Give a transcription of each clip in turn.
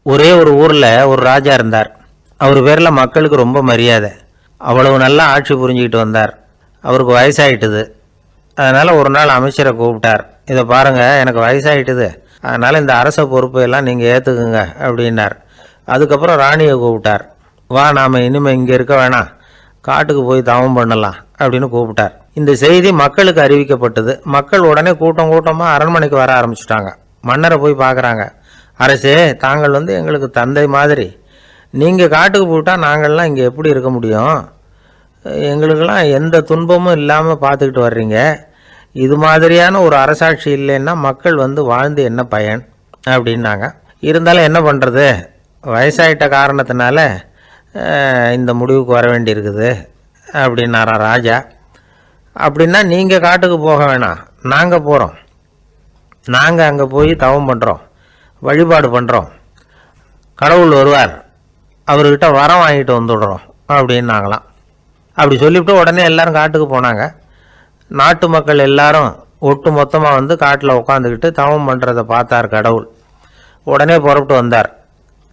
ஒரே ஒரு ஊரில் ஒரு ராஜா இருந்தார். அவர் பேரில் மக்களுக்கு ரொம்ப மரியாதை. அவ்வளவு நல்லா ஆட்சி புரிஞ்சுக்கிட்டு வந்தார். அவருக்கு வயசாயிட்டுது. அதனால் ஒரு நாள் அமைச்சரை கூப்பிட்டார். இதை பாருங்கள், எனக்கு வயசாகிட்டுது, அதனால் இந்த அரச பொறுப்பையெல்லாம் நீங்கள் ஏற்றுக்குங்க அப்படின்னார். அதுக்கப்புறம் ராணியை கூப்பிட்டார். வா, நாம் இனிமேல் இங்கே இருக்க வேணாம், காட்டுக்கு போய் தவம் பண்ணலாம் அப்படின்னு கூப்பிட்டார். இந்த செய்தி மக்களுக்கு அறிவிக்கப்பட்டது. மக்கள் உடனே கூட்டம் கூட்டமாக அரண்மனைக்கு வர ஆரம்பிச்சுட்டாங்க. மன்னரை போய் பார்க்குறாங்க. அரசே, தாங்கள் எங்களுக்கு தந்தை மாதிரி. நீங்கள் காட்டுக்கு போயிட்டால் நாங்கள்லாம் இங்கே எப்படி இருக்க முடியும்? எங்களுக்கெல்லாம் எந்த துன்பமும் இல்லாமல் பார்த்துக்கிட்டு வர்றீங்க. இது மாதிரியான ஒரு அரசாட்சி இல்லைன்னா மக்கள் வாழ்ந்து என்ன பயன் அப்படின்னாங்க. இருந்தாலும் என்ன பண்ணுறது, வயசாயிட்ட காரணத்தினால இந்த முடிவுக்கு வர வேண்டியிருக்குது அப்படின்னாரா ராஜா. அப்படின்னா நீங்கள் காட்டுக்கு போக வேணாம், நாங்கள் போகிறோம். நாங்கள் அங்கே போய் தவம் பண்ணுறோம், வழிபாடு பண்ணுறோம். கடவுள் வருவார், அவர்கிட்ட வரம் வாங்கிட்டு வந்துடுறோம் அப்படின்னாங்களாம். அப்படி சொல்லிவிட்டு உடனே எல்லாரும் காட்டுக்கு போனாங்க. நாட்டு மக்கள் எல்லாரும் ஒட்டு மொத்தமாக காட்டில் உட்காந்துக்கிட்டு தவம் பண்ணுறதை பார்த்தார் கடவுள். உடனே புறப்பட்டு வந்தார்.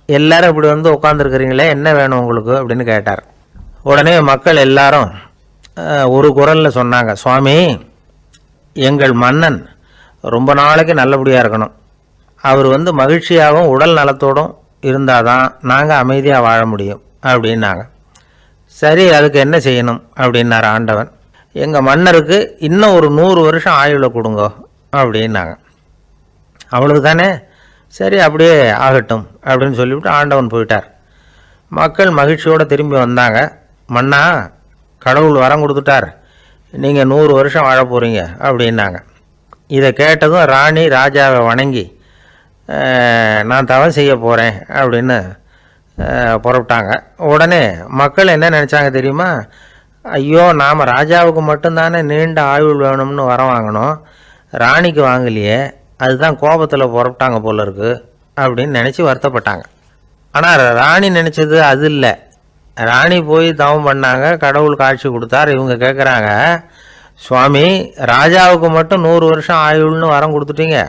எல்லாரும் இப்படி உட்காந்துருக்கிறீங்களே, என்ன வேணும் உங்களுக்கு அப்படின்னு கேட்டார். உடனே மக்கள் எல்லாரும் ஒரு குரலில் சொன்னாங்க, சுவாமி, எங்கள் மன்னன் ரொம்ப நாளைக்கு நல்லபடியாக இருக்கணும். அவர் மகிழ்ச்சியாகவும் உடல் நலத்தோடும் இருந்தால் தான் நாங்கள் அமைதியாக வாழ முடியும் அப்படின்னாங்க. சரி, அதுக்கு என்ன செய்யணும் அப்படின்னார் ஆண்டவன். எங்கள் மன்னருக்கு இன்னும் ஒரு 100 வருஷம் ஆயுளை கொடுங்க அப்படின்னாங்க. அவ்வளவு தானே, சரி அப்படியே ஆகட்டும் அப்படின்னு சொல்லிவிட்டு ஆண்டவன் போயிட்டார். மக்கள் மகிழ்ச்சியோடு திரும்பி வந்தாங்க. மன்னா, கடவுள் வரம் கொடுத்துட்டார், நீங்கள் 100 வருஷம் வாழ போகிறீங்க அப்படின்னாங்க. இதை கேட்டதும் ராணி ராஜாவை வணங்கி, நான் தவம் செய்ய போகிறேன் அப்படின்னு புறப்பட்டாங்க. உடனே மக்கள் என்ன நினச்சாங்க தெரியுமா? ஐயோ, நாம் ராஜாவுக்கு மட்டும்தானே நீண்ட ஆயுள் வேணும்னு வரம் வாங்கினோம், ராணிக்கு வாங்கலையே, அதுதான் கோபத்தில் புறப்பட்டாங்க போல இருக்கு அப்படின்னு நினச்சி வருத்தப்பட்டாங்க. ஆனால் ராணி நினச்சது அது இல்லை. ராணி போய் தவம் பண்ணாங்க, கடவுள் காட்சி கொடுத்தார். இவங்க கேட்குறாங்க, சுவாமி, ராஜாவுக்கு மட்டும் 100 வருஷம் ஆயுள்னு வரம் கொடுத்துட்டீங்க,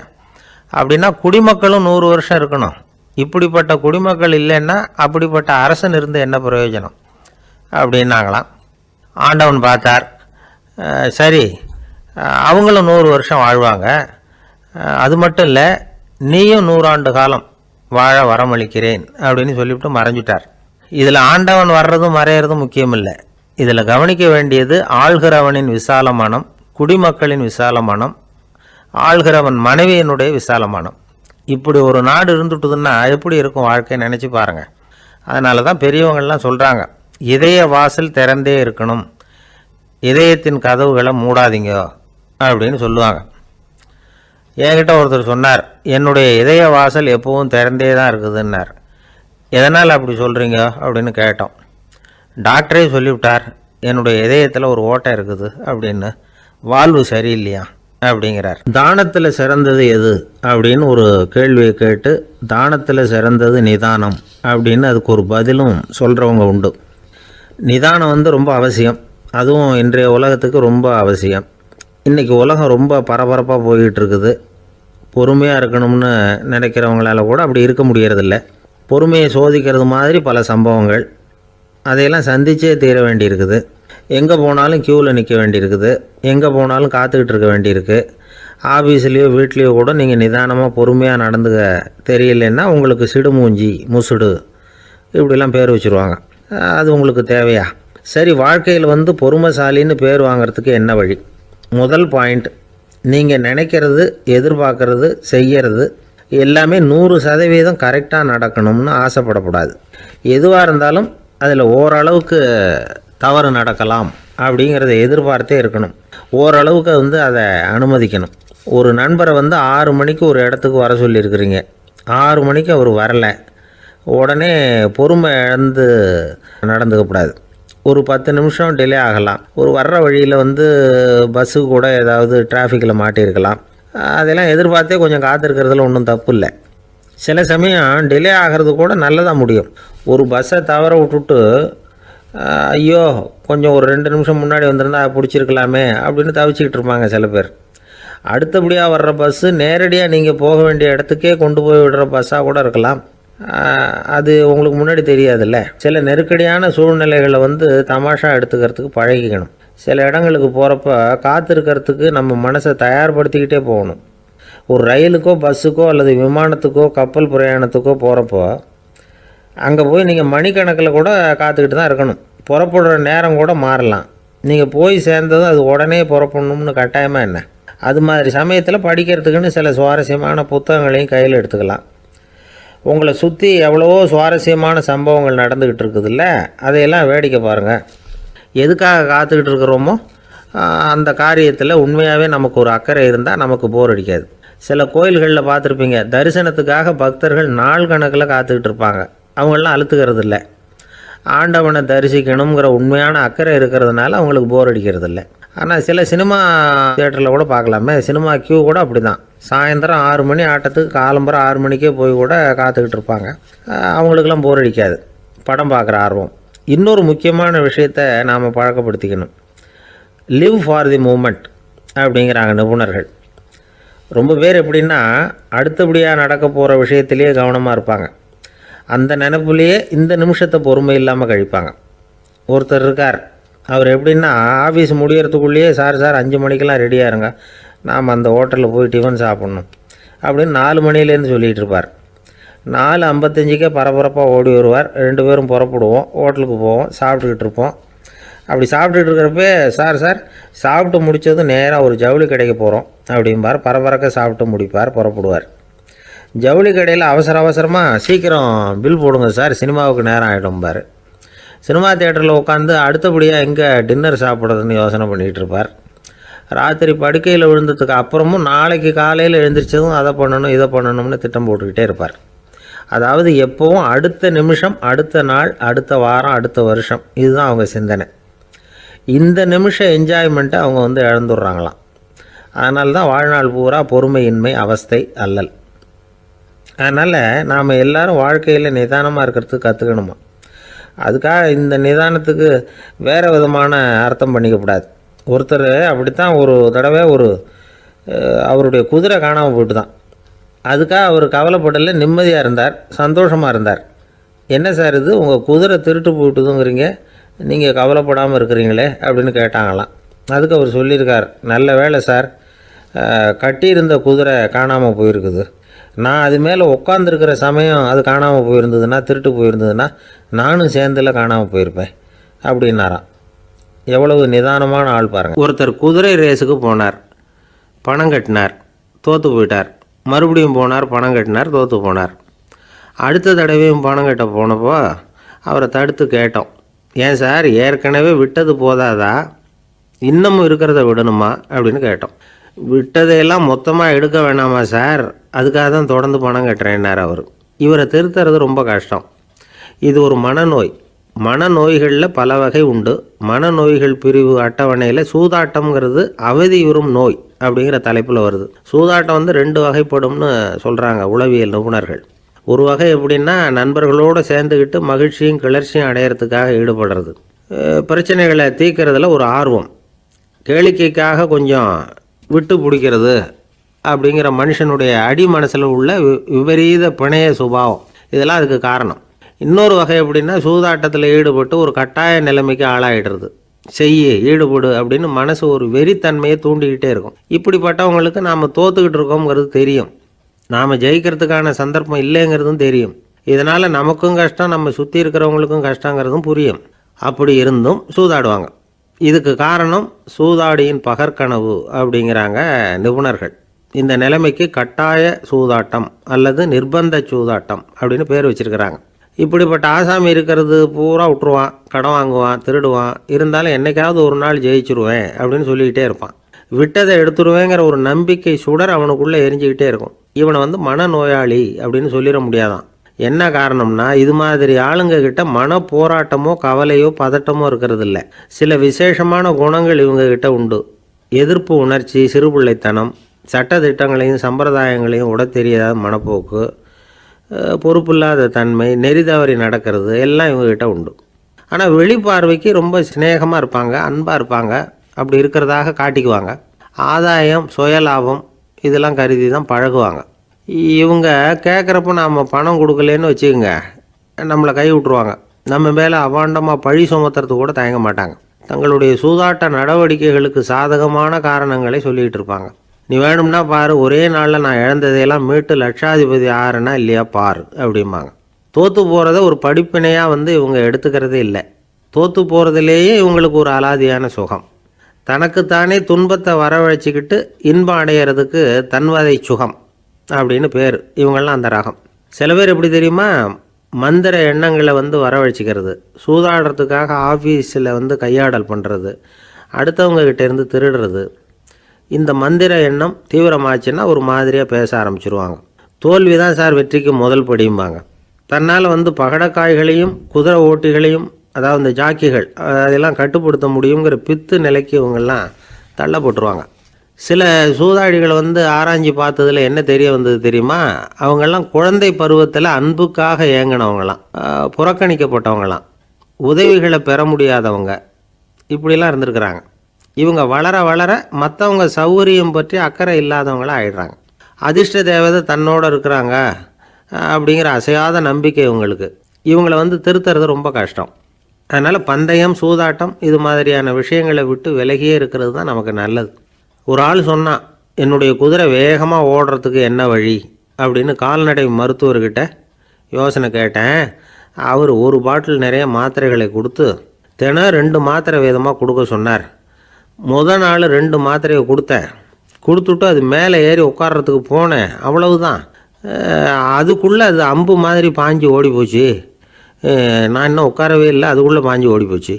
அப்படின்னா குடிமக்களும் 100 வருஷம் இருக்கணும். இப்படிப்பட்ட குடிமக்கள் இல்லைன்னா அப்படிப்பட்ட அரசன் இருந்து என்ன பிரயோஜனம் அப்படின்னாங்களாம். ஆண்டவன் பார்த்தார். சரி, அவங்களும் 100 வருஷம் வாழ்வாங்க, அது மட்டும் இல்லை, நீயும் 100 ஆண்டு காலம் வாழ வரமளிக்கிறேன் அப்படின்னு சொல்லிவிட்டு மறைஞ்சிட்டார். இதில் ஆண்டவன் வர்றதும் மறையிறதும் முக்கியம் இல்லை. இதில் கவனிக்க வேண்டியது ஆள்கிறவனின் விசால மனம், குடிமக்களின் விசால மனம், ஆள்கிறவன் மனைவியினுடைய விசால மனம். இப்படி ஒரு நாடு இருந்துட்டுதுன்னா எப்படி இருக்கும் வாழ்க்கை நினச்சி பாருங்கள். அதனால தான் பெரியவங்கள்லாம் சொல்கிறாங்க, இதய வாசல் திறந்தே இருக்கணும், இதயத்தின் கதவுகளை மூடாதீங்க அப்படின்னு சொல்லுவாங்க. என்கிட்ட ஒருத்தர் சொன்னார், என்னுடைய இதய வாசல் எப்பவும் திறந்தே தான் இருக்குதுன்னார். எதனால் அப்படி சொல்கிறீங்க அப்படின்னு கேட்டோம். டாக்டரே சொல்லிவிட்டார், என்னுடைய இதயத்தில் ஒரு ஓட்டை இருக்குது அப்படின்னு, வாழ்வு சரியில்லையா அப்படிங்கிறார். தானத்தில் சிறந்தது எது அப்படின்னு ஒரு கேள்வியை கேட்டு, தானத்தில் சிறந்தது நிதானம் அப்படின்னு அதுக்கு ஒரு பதிலும் சொல்கிறவங்க உண்டு. நிதானம் ரொம்ப அவசியம், அதுவும் இன்றைய உலகத்துக்கு ரொம்ப அவசியம். இன்றைக்கி உலகம் ரொம்ப பரபரப்பாக போய்கிட்டு இருக்குது. பொறுமையாக இருக்கணும்னு நினைக்கிறவங்களால கூட அப்படி இருக்க முடியறதில்ல. பொறுமையை சோதிக்கிறது மாதிரி பல சம்பவங்கள், அதையெல்லாம் சந்திச்சே தீர வேண்டியிருக்குது. எங்கே போனாலும் க்யூவில் நிற்க வேண்டியிருக்குது, எங்கே போனாலும் காத்துக்கிட்டு இருக்க வேண்டியிருக்கு. ஆஃபீஸ்லேயோ வீட்லேயோ கூட நீங்கள் நிதானமாக பொறுமையாக நடந்துக்க தெரியலன்னா உங்களுக்கு சிடுமூஞ்சி, முசுடு இப்படிலாம் பேர் வச்சுருவாங்க. அது உங்களுக்கு தேவையா? சரி, வாழ்க்கையில் பொறுமைசாலின்னு பேர் வாங்கிறதுக்கு என்ன வழி? முதல் பாயிண்ட், நீங்கள் நினைக்கிறது, எதிர்பார்க்கறது, செய்கிறது எல்லாமே 100% கரெக்டாக நடக்கணும்னு ஆசைப்படக்கூடாது. எதுவாக இருந்தாலும் அதில் ஓரளவுக்கு தவறு நடக்கலாம் அப்படிங்கிறத எதிர்பார்த்தே இருக்கணும். ஓரளவுக்கு அதை அனுமதிக்கணும். ஒரு நண்பரை 6 மணிக்கு ஒரு இடத்துக்கு வர சொல்லியிருக்கிறீங்க, 6 மணிக்கு அவர் வரலை, உடனே பொறுமை இழந்து நடந்துக்கக்கூடாது. ஒரு 10 நிமிஷம் டிலே ஆகலாம். ஒரு வர்ற வழியில் பஸ்ஸு கூட ஏதாவது டிராஃபிக்கில் மாட்டியிருக்கலாம். அதெல்லாம் எதிர்பார்த்தே கொஞ்சம் காத்திருக்கிறதுல ஒன்றும் தப்பு இல்லை. சில சமயம் டிலே ஆகிறது கூட நல்லதாக முடியும். ஒரு பஸ்ஸை தவற விட்டுட்டு, ஐயோ கொஞ்சம் ஒரு 2 நிமிஷம் முன்னாடி வந்திருந்தால் பிடிச்சிருக்கலாமே அப்படின்னு தவிச்சிக்கிட்டு இருப்பாங்க சில பேர். அடுத்தபடியாக வர்ற பஸ்ஸு நேரடியாக நீங்கள் போக வேண்டிய இடத்துக்கே கொண்டு போய் விடுற பஸ்ஸாக கூட இருக்கலாம். அது உங்களுக்கு முன்னாடி தெரியாதுல்ல. சில நெருக்கடியான சூழ்நிலைகளை தமாஷா எடுத்துக்கிறதுக்கு பழகிக்கணும். சில இடங்களுக்கு போகிறப்ப காத்திருக்கிறதுக்கு நம்ம மனசை தயார்படுத்திக்கிட்டே போகணும். ஒரு ரயிலுக்கோ பஸ்ஸுக்கோ அல்லது விமானத்துக்கோ கப்பல் பிரயாணத்துக்கோ போகிறப்போ அங்கே போய் நீங்கள் மணிக்கணக்கில் கூட காத்துக்கிட்டு தான் இருக்கணும். புறப்படுற நேரம் கூட மாறலாம். நீங்கள் போய் சேர்ந்ததும் அது உடனே புறப்படணும்னு கட்டாயமாக என்ன? அது மாதிரி சமயத்தில் படிக்கிறதுக்குன்னு சில சுவாரஸ்யமான புத்தகங்களையும் கையில் எடுத்துக்கலாம். உங்களை சுற்றி எவ்வளவோ சுவாரஸ்யமான சம்பவங்கள் நடந்துக்கிட்டு இருக்குதுல்ல, அதையெல்லாம் வேடிக்கை பாருங்கள். எதுக்காக காத்துக்கிட்டு இருக்கிறோமோ அந்த காரியத்தில் உண்மையாகவே நமக்கு ஒரு அக்கறை இருந்தால் நமக்கு போர் அடிக்காது. சில கோயில்களில் பார்த்துருப்பீங்க, தரிசனத்துக்காக பக்தர்கள் நாள் கணக்கில் காத்துக்கிட்டு இருப்பாங்க. அவங்களெலாம் அழுத்துக்கிறது இல்லை. ஆண்டவனை தரிசிக்கணுங்கிற உண்மையான அக்கறை இருக்கிறதுனால அவங்களுக்கு போர் அடிக்கிறது இல்லை. ஆனால் சில சினிமா தியேட்டரில் கூட பார்க்கலாமே, சினிமா கியூ கூட அப்படி தான். சாயந்தரம் 6 மணி ஆட்டத்துக்கு காலம்பரம் 6 மணிக்கே போய் கூட காத்துக்கிட்டு இருப்பாங்க. அவங்களுக்கெல்லாம் போர் அடிக்காது, படம் பார்க்குற ஆர்வம். இன்னொரு முக்கியமான விஷயத்தை நாம் பழக்கப்படுத்திக்கணும். லிவ் ஃபார் தி மூமெண்ட் அப்படிங்கிறாங்க நிபுணர்கள். ரொம்ப பேர் எப்படின்னா அடுத்தபடியாக நடக்க போகிற விஷயத்திலேயே கவனமாக இருப்பாங்க. அந்த நினைப்புலேயே இந்த நிமிஷத்தை பொறுமை இல்லாமல் கழிப்பாங்க. ஒருத்தர் இருக்கார், அவர் எப்படின்னா ஆஃபீஸ் முடியறதுக்குள்ளேயே சார் 5 மணிக்கெல்லாம் ரெடியாக இருங்க, நாம் அந்த ஹோட்டலில் போய் டிஃபன் சாப்பிட்ணும் அப்படின்னு 4 மணிலேருந்து சொல்லிகிட்டு இருப்பார். 4:55 பரபரப்பாக ஓடி வருவார். 2 பேரும் புறப்படுவோம், ஹோட்டலுக்கு போவோம், சாப்பிட்டுக்கிட்டு இருப்போம். அப்படி சாப்பிட்டுட்டு இருக்கிறப்ப சார் சாப்பிட்டு முடித்ததும் நேராக ஒரு ஜவுளி கடைக்கு போகிறோம் அப்படிம்பார். பரபரக்க சாப்பிட்டு முடிப்பார், புறப்படுவார். ஜவுளி கடையில் அவசரமாக சீக்கிரம் பில் போடுங்க சார், சினிமாவுக்கு நேரம் ஆகிடும்பார். சினிமா தியேட்டரில் உட்காந்து அடுத்தபடியாக எங்கே டின்னர் சாப்பிட்றதுன்னு யோசனை பண்ணிகிட்டு இருப்பார். ராத்திரி படுக்கையில் விழுந்ததுக்கு அப்புறமும் நாளைக்கு காலையில் எழுந்திரிச்சதும் அதை பண்ணணும் இதை பண்ணணும்னு திட்டம் போட்டுக்கிட்டே இருப்பார். அதாவது எப்போவும் அடுத்த நிமிஷம், அடுத்த நாள், அடுத்த வாரம், அடுத்த வருஷம், இதுதான் அவங்க சிந்தனை. இந்த நிமிஷம் என்ஜாய்மெண்ட்டை அவங்க இழந்துடுறாங்களாம். அதனால தான் வாழ்நாள் பூரா பொறுமையின்மை, அவஸ்தை, அல்லல். அதனால் நாம் எல்லோரும் வாழ்க்கையில் நிதானமாக இருக்கிறதுக்கு கற்றுக்கணுமா. அதுக்காக இந்த நிதானத்துக்கு வேறு விதமான அர்த்தம் பண்ணிக்கக்கூடாது. ஒருத்தர் அப்படித்தான் ஒரு தடவை அவருடைய குதிரை காணாமல் போயிட்டு தான். அதுக்காக அவர் கவலைப்படலை, நிம்மதியாக இருந்தார், சந்தோஷமாக இருந்தார். என்ன சார் இது, உங்கள் குதிரை திருட்டு போயிட்டுதுங்கிறீங்க, நீங்கள் கவலைப்படாமல் இருக்கிறீங்களே அப்படின்னு கேட்டாங்களாம். அதுக்கு அவர் சொல்லியிருக்கார், நல்ல வேலை சார், கட்டியிருந்த குதிரை காணாமல் போயிருக்குது. நான் அது மேலே உட்காந்துருக்கிற சமயம் அது காணாமல் போயிருந்ததுன்னா, திருட்டு போயிருந்ததுன்னா நானும் சேர்ந்தில் காணாமல் போயிருப்பேன் அப்படின்னாராம். எவ்வளவு நிதானமான ஆள் பாருங்கள். ஒருத்தர் குதிரை ரேஸுக்கு போனார், பணம் கட்டினார், தோற்று போயிட்டார். மறுபடியும் போனார், பணம் கட்டினார், தோற்று போனார். அடுத்த தடவையும் பணம் கட்ட போனப்போ அவரை தடுத்து கேட்டோம், ஏன் சார் ஏற்கனவே விட்டது போதாதா, இன்னமும் இருக்கிறத விடணுமா அப்படின்னு கேட்டோம். விட்டதையெல்லாம் மொத்தமாக எடுக்க வேணாமா சார், அதுக்காக தான் தொடர்ந்து பணம் கட்டுறேன்னார் அவர். இவரை திருத்துறது ரொம்ப கஷ்டம். இது ஒரு மனநோய். மனநோய்களில் பல வகை உண்டு. மனநோய்கள் பிரிவு அட்டவணையில் சூதாட்டம்ங்கிறது அவதியுறும் நோய் அப்படிங்கிற தலைப்பில் வருது. சூதாட்டம் 2 வகைப்படும்னு சொல்கிறாங்க உளவியல் நிபுணர்கள். ஒரு வகை எப்படின்னா நண்பர்களோடு சேர்ந்துக்கிட்டு மகிழ்ச்சியும் கிளர்ச்சியும் அடையிறதுக்காக ஈடுபடுறது. பிரச்சனைகளை தீர்க்கறதுல ஒரு ஆர்வம், கேளிக்கைக்காக கொஞ்சம் விட்டு பிடிக்கிறது அப்படிங்கிற மனுஷனுடைய அடி மனசில் உள்ள விபரீத பிணைய சுபாவம், இதெல்லாம் அதுக்கு காரணம். இன்னொரு வகை எப்படின்னா சூதாட்டத்தில் ஈடுபட்டு ஒரு கட்டாய நிலைமைக்கு ஆளாயிடுறது. ஈடுபடு அப்படின்னு மனசு ஒரு வெறித்தன்மையை தூண்டிக்கிட்டே இருக்கும். இப்படிப்பட்டவங்களுக்கு நாம் தோத்துக்கிட்டு இருக்கோங்கிறது தெரியும், நாம் ஜெயிக்கிறதுக்கான சந்தர்ப்பம் இல்லைங்கிறதும் தெரியும். இதனால் நமக்கும் கஷ்டம், நம்ம சுற்றி இருக்கிறவங்களுக்கும் கஷ்டங்கிறதும் புரியும். அப்படி இருந்தும் சூதாடுவாங்க. இதுக்கு காரணம் சூதாடியின் பகற்கனவு அப்படிங்கிறாங்க நிபுணர்கள். இந்த நிலைமைக்கு கட்டாய சூதாட்டம் அல்லது நிர்பந்த சூதாட்டம் அப்படின்னு பேர் வச்சுருக்கிறாங்க. இப்படிப்பட்ட ஆசாமி இருக்கிறது பூரா விட்டுருவான், கடன் வாங்குவான், திருடுவான், இருந்தாலும் என்னைக்காவது ஒரு நாள் ஜெயிச்சிருவேன் அப்படின்னு சொல்லிக்கிட்டே இருப்பான். விட்டதை எடுத்துருவேங்கிற ஒரு நம்பிக்கை சுடர் அவனுக்குள்ளே எரிஞ்சிக்கிட்டே இருக்கும். இவனை மனநோயாளி அப்படின்னு சொல்லிட முடியாதான். என்ன காரணம்னா இது மாதிரி ஆளுங்க கிட்ட மன போராட்டமோ கவலையோ பதட்டமோ இருக்கிறது இல்லை. சில விசேஷமான குணங்கள் இவங்க கிட்ட உண்டு. எதிர்ப்பு உணர்ச்சி, சிறுபிள்ளைத்தனம், சட்ட திட்டங்களையும் சம்பிரதாயங்களையும் உட தெரியாத மனப்போக்கு, பொறுப்பில்லாத தன்மை, நெறிதவறி நடக்கிறது எல்லாம் இவங்ககிட்ட உண்டு. ஆனால் வெளிப்பார்வைக்கு ரொம்ப சிநேகமாக இருப்பாங்க, அன்பாக இருப்பாங்க, அப்படி இருக்கிறதாக காட்டிக்குவாங்க. ஆதாயம், சுயலாபம் இதெல்லாம் கருதி தான் பழகுவாங்க. இவங்க கேட்குறப்ப நாம் பணம் கொடுக்கலன்னு வச்சுக்கோங்க, நம்மளை கை விட்ருவாங்க. நம்ம மேலே அவாண்டமாக பழி சுமத்துறது கூட தயங்க மாட்டாங்க. தங்களுடைய சூதாட்ட நடவடிக்கைகளுக்கு சாதகமான காரணங்களை சொல்லிகிட்டு இருப்பாங்க. நீ வேணும்னா பாரு, ஒரே நாளில் நான் இழந்ததையெல்லாம் மீட்டு லட்சாதிபதி ஆறேன்னா இல்லையா பாரு அப்படிம்பாங்க. தோற்று போகிறத ஒரு படிப்பினையாக இவங்க எடுத்துக்கிறதே இல்லை. தோற்று போகிறதுலேயே இவங்களுக்கு ஒரு அலாதியான சுகம். தனக்குத்தானே துன்பத்தை வரவழைச்சிக்கிட்டு இன்பம் அடையிறதுக்கு தன்வதை சுகம் அப்படின்னு பேர். இவங்கெல்லாம் அந்த ரகம். சில பேர் எப்படி தெரியுமா, மந்திர எண்ணங்களை வரவழைச்சிக்கிறது, சூதாடுறதுக்காக ஆஃபீஸில் கையாடல் பண்ணுறது, அடுத்தவங்ககிட்டேருந்து திருடுறது. இந்த மந்திர எண்ணம் தீவிரமாச்சுன்னா ஒரு மாதிரியாக பேச ஆரம்பிச்சிருவாங்க. தோல்வி தான் சார் வெற்றிக்கு முதல் படியும்பாங்க. தன்னால் பகடக்காய்களையும் குதிரை ஓட்டிகளையும், அதாவது இந்த ஜாக்கிகள், அதெல்லாம் கட்டுப்படுத்த முடியுங்கிற பித்து நிலைக்கு இவங்கெல்லாம் தள்ளப்பட்டுருவாங்க. சில சூதாடிகளை ஆராய்ச்சி பார்த்ததில் என்ன தெரிய வந்தது தெரியுமா, அவங்கெல்லாம் குழந்தை பருவத்தில் அன்புக்காக ஏங்கினவங்களாம், புறக்கணிக்கப்பட்டவங்களாம், உதவிகளை பெற முடியாதவங்க, இப்படிலாம் இருந்திருக்கிறாங்க. இவங்க வளர வளர மற்றவங்க சௌகரியம் பற்றி அக்கறை இல்லாதவங்களாக ஆயிடுறாங்க. அதிர்ஷ்ட தேவதை தன்னோடு இருக்கிறாங்க அப்படிங்கிற அசையாத நம்பிக்கை இவங்களுக்கு. இவங்களை திருத்துறது ரொம்ப கஷ்டம். அதனால் பந்தயம், சூதாட்டம் இது மாதிரியான விஷயங்களை விட்டு விலகியே இருக்கிறது தான் நமக்கு நல்லது. ஒரு ஆள் சொன்னான், என்னுடைய குதிரை வேகமாக ஓடுறதுக்கு என்ன வழி அப்படின்னு கால்நடை மருத்துவர்கிட்ட யோசனை கேட்டேன். அவர் ஒரு பாட்டில் நிறைய மாத்திரைகளை கொடுத்து தினம் 2 மாத்திரை வேதமாக கொடுக்க சொன்னார். நாள் 2 மாத்திரையை கொடுத்துட்டு அது மேலே ஏறி உட்கார்றதுக்கு போனேன். அவ்வளவுதான். அதுக்குள்ளே அது அம்பு மாதிரி பாஞ்சு ஓடி போச்சு. நான் இன்னும் உட்காரவே இல்லை, அதுக்குள்ளே பாஞ்சு ஓடி போச்சு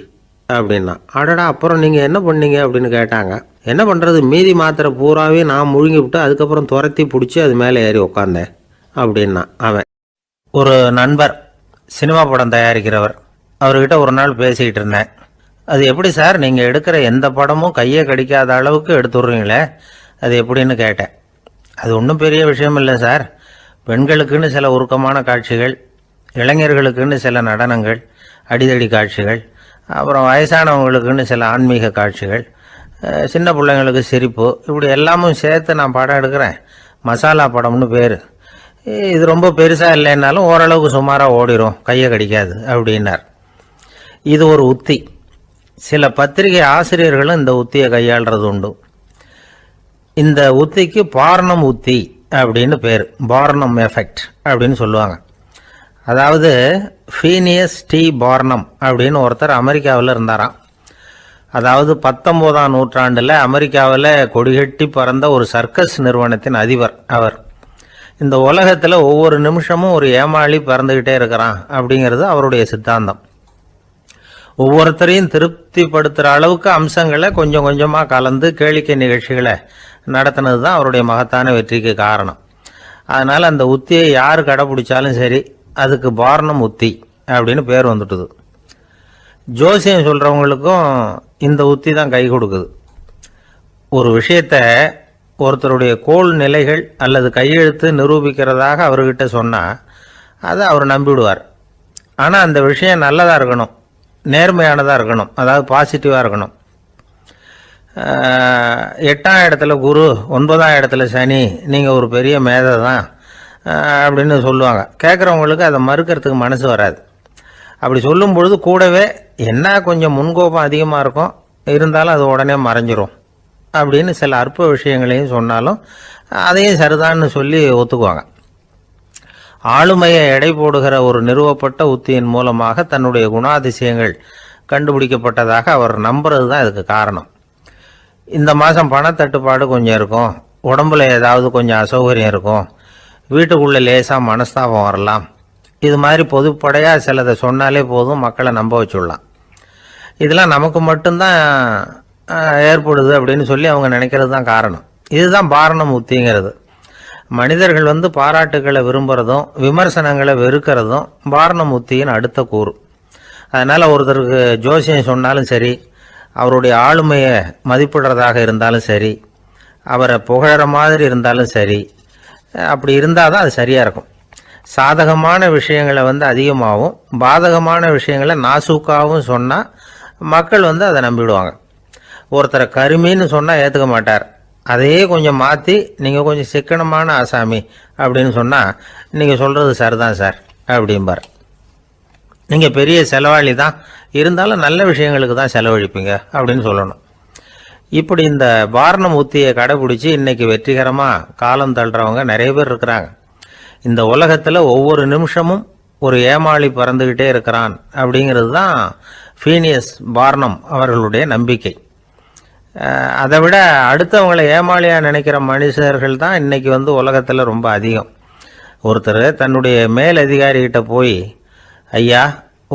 அப்படின்னா. அடடா, அப்புறம் நீங்கள் என்ன பண்ணீங்க அப்படின்னு கேட்டாங்க. என்ன பண்ணுறது, மீதி மாத்திரை பூராவே நான் முழுங்கி விட்டு அதுக்கப்புறம் துரத்தி பிடிச்சி அது மேலே ஏறி உட்காந்தேன் அப்படின்னா அவன். ஒரு நண்பர் சினிமா படம் தயாரிக்கிறவர், அவர்கிட்ட ஒரு நாள் பேசிக்கிட்டு இருந்தேன். அது எப்படி சார், நீங்கள் எடுக்கிற எந்த படமும் கையை கடிக்காத அளவுக்கு எடுத்துடுறீங்களே, அது எப்படின்னு கேட்டேன். அது ஒன்றும் பெரிய விஷயம் இல்லை சார். பெண்களுக்குன்னு சில உருக்கமான காட்சிகள், இளைஞர்களுக்குன்னு சில நடனங்கள், அடிதடி காட்சிகள், அப்புறம் வயசானவங்களுக்குன்னு சில ஆன்மீக காட்சிகள், சின்ன பிள்ளைங்களுக்கு சிரிப்பு, இப்படி எல்லாமும் சேர்த்து நான் படம் எடுக்கிறேன். மசாலா படம்னு பேர். இது ரொம்ப பெருசாக இல்லைன்னாலும் ஓரளவுக்கு சுமாராக ஓடிடும், கையை கடிக்காது அப்படின்னார். இது ஒரு உத்தி. சில பத்திரிகை ஆசிரியர்களும் இந்த உத்தியை கையாளுறது உண்டு. இந்த உத்திக்கு பார்னம் உத்தி அப்படின்னு பேர். பார்னம் எஃபெக்ட் அப்படின்னு சொல்லுவாங்க. அதாவது ஃபீனியஸ் டி பார்னம் அப்படின்னு ஒருத்தர் அமெரிக்காவில் இருந்தாராம். அதாவது 19ஆம் நூற்றாண்டில் அமெரிக்காவில் கொடிகட்டி பறந்த ஒரு சர்க்கஸ் நிறுவனத்தின் அதிபர் அவர். இந்த உலகத்தில் ஒவ்வொரு நிமிஷமும் ஒரு ஏமாளி பறந்துக்கிட்டே இருக்கிறான் அப்படிங்கிறது அவருடைய சித்தாந்தம். ஒவ்வொருத்தரையும் திருப்திப்படுத்துகிற அளவுக்கு அம்சங்களை கொஞ்சம் கொஞ்சமாக கலந்து கேளிக்கை நிகழ்ச்சிகளை நடத்தினது தான் அவருடைய மகத்தான வெற்றிக்கு காரணம். அதனால் அந்த உத்தியை யார் கடைப்பிடிச்சாலும் சரி, அதுக்கு பார்னம் உத்தி அப்படின்னு பேர் வந்துட்டுது. ஜோசியம் சொல்கிறவங்களுக்கும் இந்த உத்தி தான் கை கொடுக்குது. ஒரு விஷயத்தை ஒருத்தருடைய கோள் நிலைகள் அல்லது கையெழுத்து நிரூபிக்கிறதாக அவர்கிட்ட சொன்னால் அதை அவர் நம்பிவிடுவார். ஆனால் அந்த விஷயம் நல்லதாக இருக்கணும், நேர்மையானதாக இருக்கணும், அதாவது பாசிட்டிவாக இருக்கணும். 8ஆம் இடத்துல குரு, 9ஆம் இடத்துல சனி, நீங்கள் ஒரு பெரிய மேதை தான் அப்படின்னு சொல்லுவாங்க. கேட்குறவங்களுக்கு அதை மறுக்கிறதுக்கு மனசு வராது. அப்படி சொல்லும் பொழுது கூடவே என்ன கொஞ்சம் முன்கோபம் அதிகமாக இருக்கும், இருந்தாலும் அது உடனே மறைஞ்சிரும் அப்படின்னு சில அற்ப விஷயங்களையும் சொன்னாலும் அதையும் சரிதான்னு சொல்லி ஒத்துக்குவாங்க. ஆளுமையை எடை போடுகிற ஒரு நிறுவப்பட்ட உத்தியின் மூலமாக தன்னுடைய குணாதிசயங்கள் கண்டுபிடிக்கப்பட்டதாக அவர் நம்புறது தான் இதுக்கு காரணம். இந்த மாதம் பணத்தட்டுப்பாடு கொஞ்சம் இருக்கும், உடம்புல ஏதாவது கொஞ்சம் அசௌகரியம் இருக்கும், வீட்டுக்குள்ளே லேசாக மனஸ்தாபம் வரலாம். இது மாதிரி பொதுப்படையாக சிலதை சொன்னாலே போதும், மக்களை நம்ப வச்சுடலாம். இதெல்லாம் நமக்கு மட்டும்தான் ஏற்படுது அப்படின்னு சொல்லி அவங்க நினைக்கிறது தான் காரணம். இதுதான் பாரணம் உத்திங்கிறது. மனிதர்கள் பாராட்டுக்களை விரும்புகிறதும் விமர்சனங்களை வெறுக்கிறதும் பாரணம் உத்தியின் அடுத்த கூறு. அதனால் ஒருத்தருக்கு ஜோசியம் சொன்னாலும் சரி, அவருடைய ஆளுமையை மதிப்பிடுறதாக இருந்தாலும் சரி, அவரை புகழற மாதிரி இருந்தாலும் சரி, அப்படி இருந்தால் தான் அது சரியாக இருக்கும். சாதகமான விஷயங்களை அதிகமாகவும் பாதகமான விஷயங்களை நாசூக்காகவும் சொன்னால் மக்கள் அதை நம்பிவிடுவாங்க. ஒருத்தரை கருமின்னு சொன்னால் ஏற்றுக்க மாட்டார், அதையே கொஞ்சம் மாற்றி நீங்கள் கொஞ்சம் சிக்கனமான ஆசாமி அப்படின்னு சொன்னால் நீங்கள் சொல்கிறது சரிதான் சார் அப்படிம்பார். நீங்கள் பெரிய செலவாளி தான், இருந்தாலும் நல்ல விஷயங்களுக்கு தான் செலவழிப்பீங்க அப்படின்னு சொல்லணும். இப்படி இந்த வாரணம் உத்தியை கடைபிடிச்சி இன்றைக்கி வெற்றிகரமாக காலம் தள்ளுறவங்க நிறைய பேர் இருக்கிறாங்க. இந்த உலகத்தில் ஒவ்வொரு நிமிஷமும் ஒரு ஏமாளி பறந்துக்கிட்டே இருக்கிறான் அப்படிங்கிறது தான் ஃபீனியஸ் பார்னம் அவர்களுடைய நம்பிக்கை. அதை விட அடுத்தவங்களை ஏமாளியாக நினைக்கிற மனுஷர்கள் தான் இன்றைக்கி உலகத்தில் ரொம்ப அதிகம். ஒருத்தர் தன்னுடைய மேலதிகாரிகிட்ட போய், ஐயா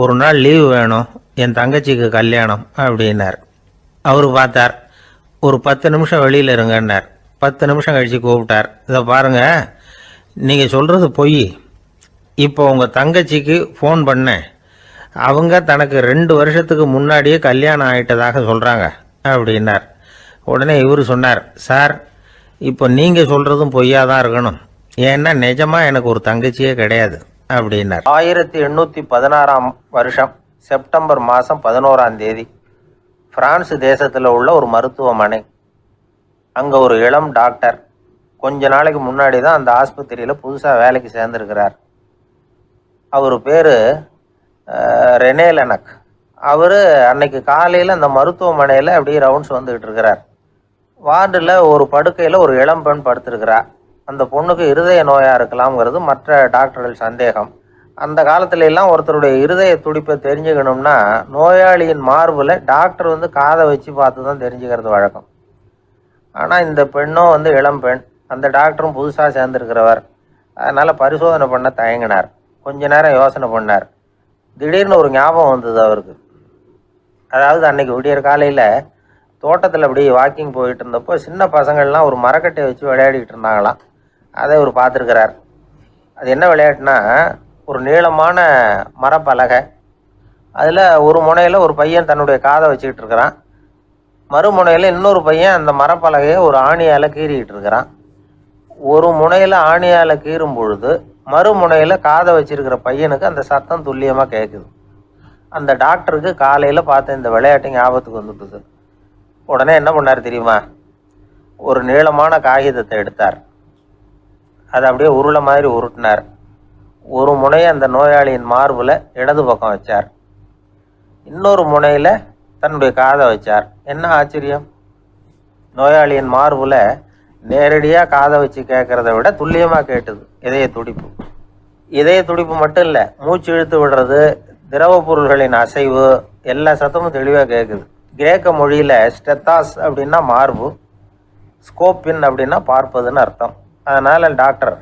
ஒரு நாள் லீவு வேணும், என் தங்கச்சிக்கு கல்யாணம் அப்படின்னார். அவர் பார்த்தார், ஒரு 10 நிமிஷம் வெளியில் இருங்கன்னார். 10 நிமிஷம் கழித்து கூப்பிட்டார், இதை பாருங்கள், நீங்கள் சொல்கிறது பொய். இப்போ உங்கள் தங்கச்சிக்கு ஃபோன் பண்ணேன், அவங்க தனக்கு 2 வருஷத்துக்கு முன்னாடியே கல்யாணம் ஆகிட்டதாக சொல்கிறாங்க அப்படின்னார். உடனே இவர் சொன்னார், சார் இப்போ நீங்கள் சொல்கிறதும் பொய்யாக தான் இருக்கணும், ஏன்னா நிஜமாக எனக்கு ஒரு தங்கச்சியே கிடையாது அப்படின்னார். 1816ஆம் வருஷம் செப்டம்பர் மாதம் 11ஆம் தேதி பிரான்ஸ் தேசத்தில் உள்ள ஒரு மருத்துவமனை. அங்கே ஒரு இளம் டாக்டர் கொஞ்ச நாளைக்கு முன்னாடி தான் அந்த ஆஸ்பத்திரியில் புதுசாக வேலைக்கு சேர்ந்துருக்கிறார். அவர் பேர் ரெனே லெனக். அவர் அன்னைக்கு காலையில் அந்த மருத்துவமனையில் அப்படியே ரவுண்ட்ஸ் வந்துக்கிட்டு இருக்கிறார். வார்டில் ஒரு படுக்கையில் ஒரு இளம் பெண் படுத்திருக்கிறார். அந்த பொண்ணுக்கு இருதய நோயாக இருக்கலாம்ங்கிறது மற்ற டாக்டர்கள் சந்தேகம். அந்த காலத்துல எல்லாம் ஒருத்தருடைய இருதய துடிப்பை தெரிஞ்சுக்கணும்னா நோயாளியின் மார்பில் டாக்டர் காதை வச்சு பார்த்து தான் தெரிஞ்சுக்கிறது வழக்கம். ஆனால் இந்த பெண்ணும் இளம் பெண், அந்த டாக்டரும் புதுசாக சேர்ந்துருக்கிறவர். அதனால் பரிசோதனை பண்ண தயங்கினார். கொஞ்ச நேரம் யோசனை பண்ணார். திடீர்னு ஒரு ஞாபகம் வந்தது அவருக்கு. அதாவது அன்னைக்கு விடியற் காலையில் தோட்டத்தில் அப்படி வாக்கிங் போயிட்டு இருந்தப்போ சின்ன பசங்கள்லாம் ஒரு மரக்கட்டையை வச்சு விளையாடிக்கிட்டு இருந்தாங்களாம். அதை இவர் பார்த்துருக்கிறார். அது என்ன விளையாட்டுனா, ஒரு நீளமான மரப்பலகை, அதில் ஒரு முனையில் ஒரு பையன் தன்னுடைய காதை வச்சுக்கிட்டு இருக்கிறான், மறுமுனையில் இன்னொரு பையன் அந்த மரப்பலகையை ஒரு ஆணியால் கீறிக்கிட்டு இருக்கிறான். ஒரு முனையில் ஆணியால் கீறும் பொழுது மறுமுனையில் காதை வச்சிருக்கிற பையனுக்கு அந்த சத்தம் துல்லியமாக கேட்குது. அந்த டாக்டருக்கு காலையில் பார்த்த இந்த விளையாட்டு ஞாபகத்துக்கு வந்துட்டுது. உடனே என்ன பண்ணார் தெரியுமா? ஒரு நீளமான காகிதத்தை எடுத்தார். அதை அப்படியே உருளை மாதிரி உருட்டினார். ஒரு முனையை அந்த நோயாளியின் மார்பில் இடது பக்கம் வச்சார், இன்னொரு முனையில் தன்னுடைய காதை வச்சார். என்ன ஆச்சரியம்! நோயாளியின் மார்பில் நேரடியாக காதை வச்சு கேட்குறத விட துல்லியமாக கேட்டுது இதய துடிப்பு. இதய துடிப்பு மட்டும் இல்லை, மூச்சு இழுத்து விடுறது, திரவ பொருள்களின் அசைவு, எல்லா சத்தமும் தெளிவாக கேட்குது. கிரேக்க மொழியில் ஸ்டெத்தாஸ் அப்படின்னா மார்பு, ஸ்கோப்பின் அப்படின்னா பார்ப்பதுன்னு அர்த்தம். அதனால் டாக்டர்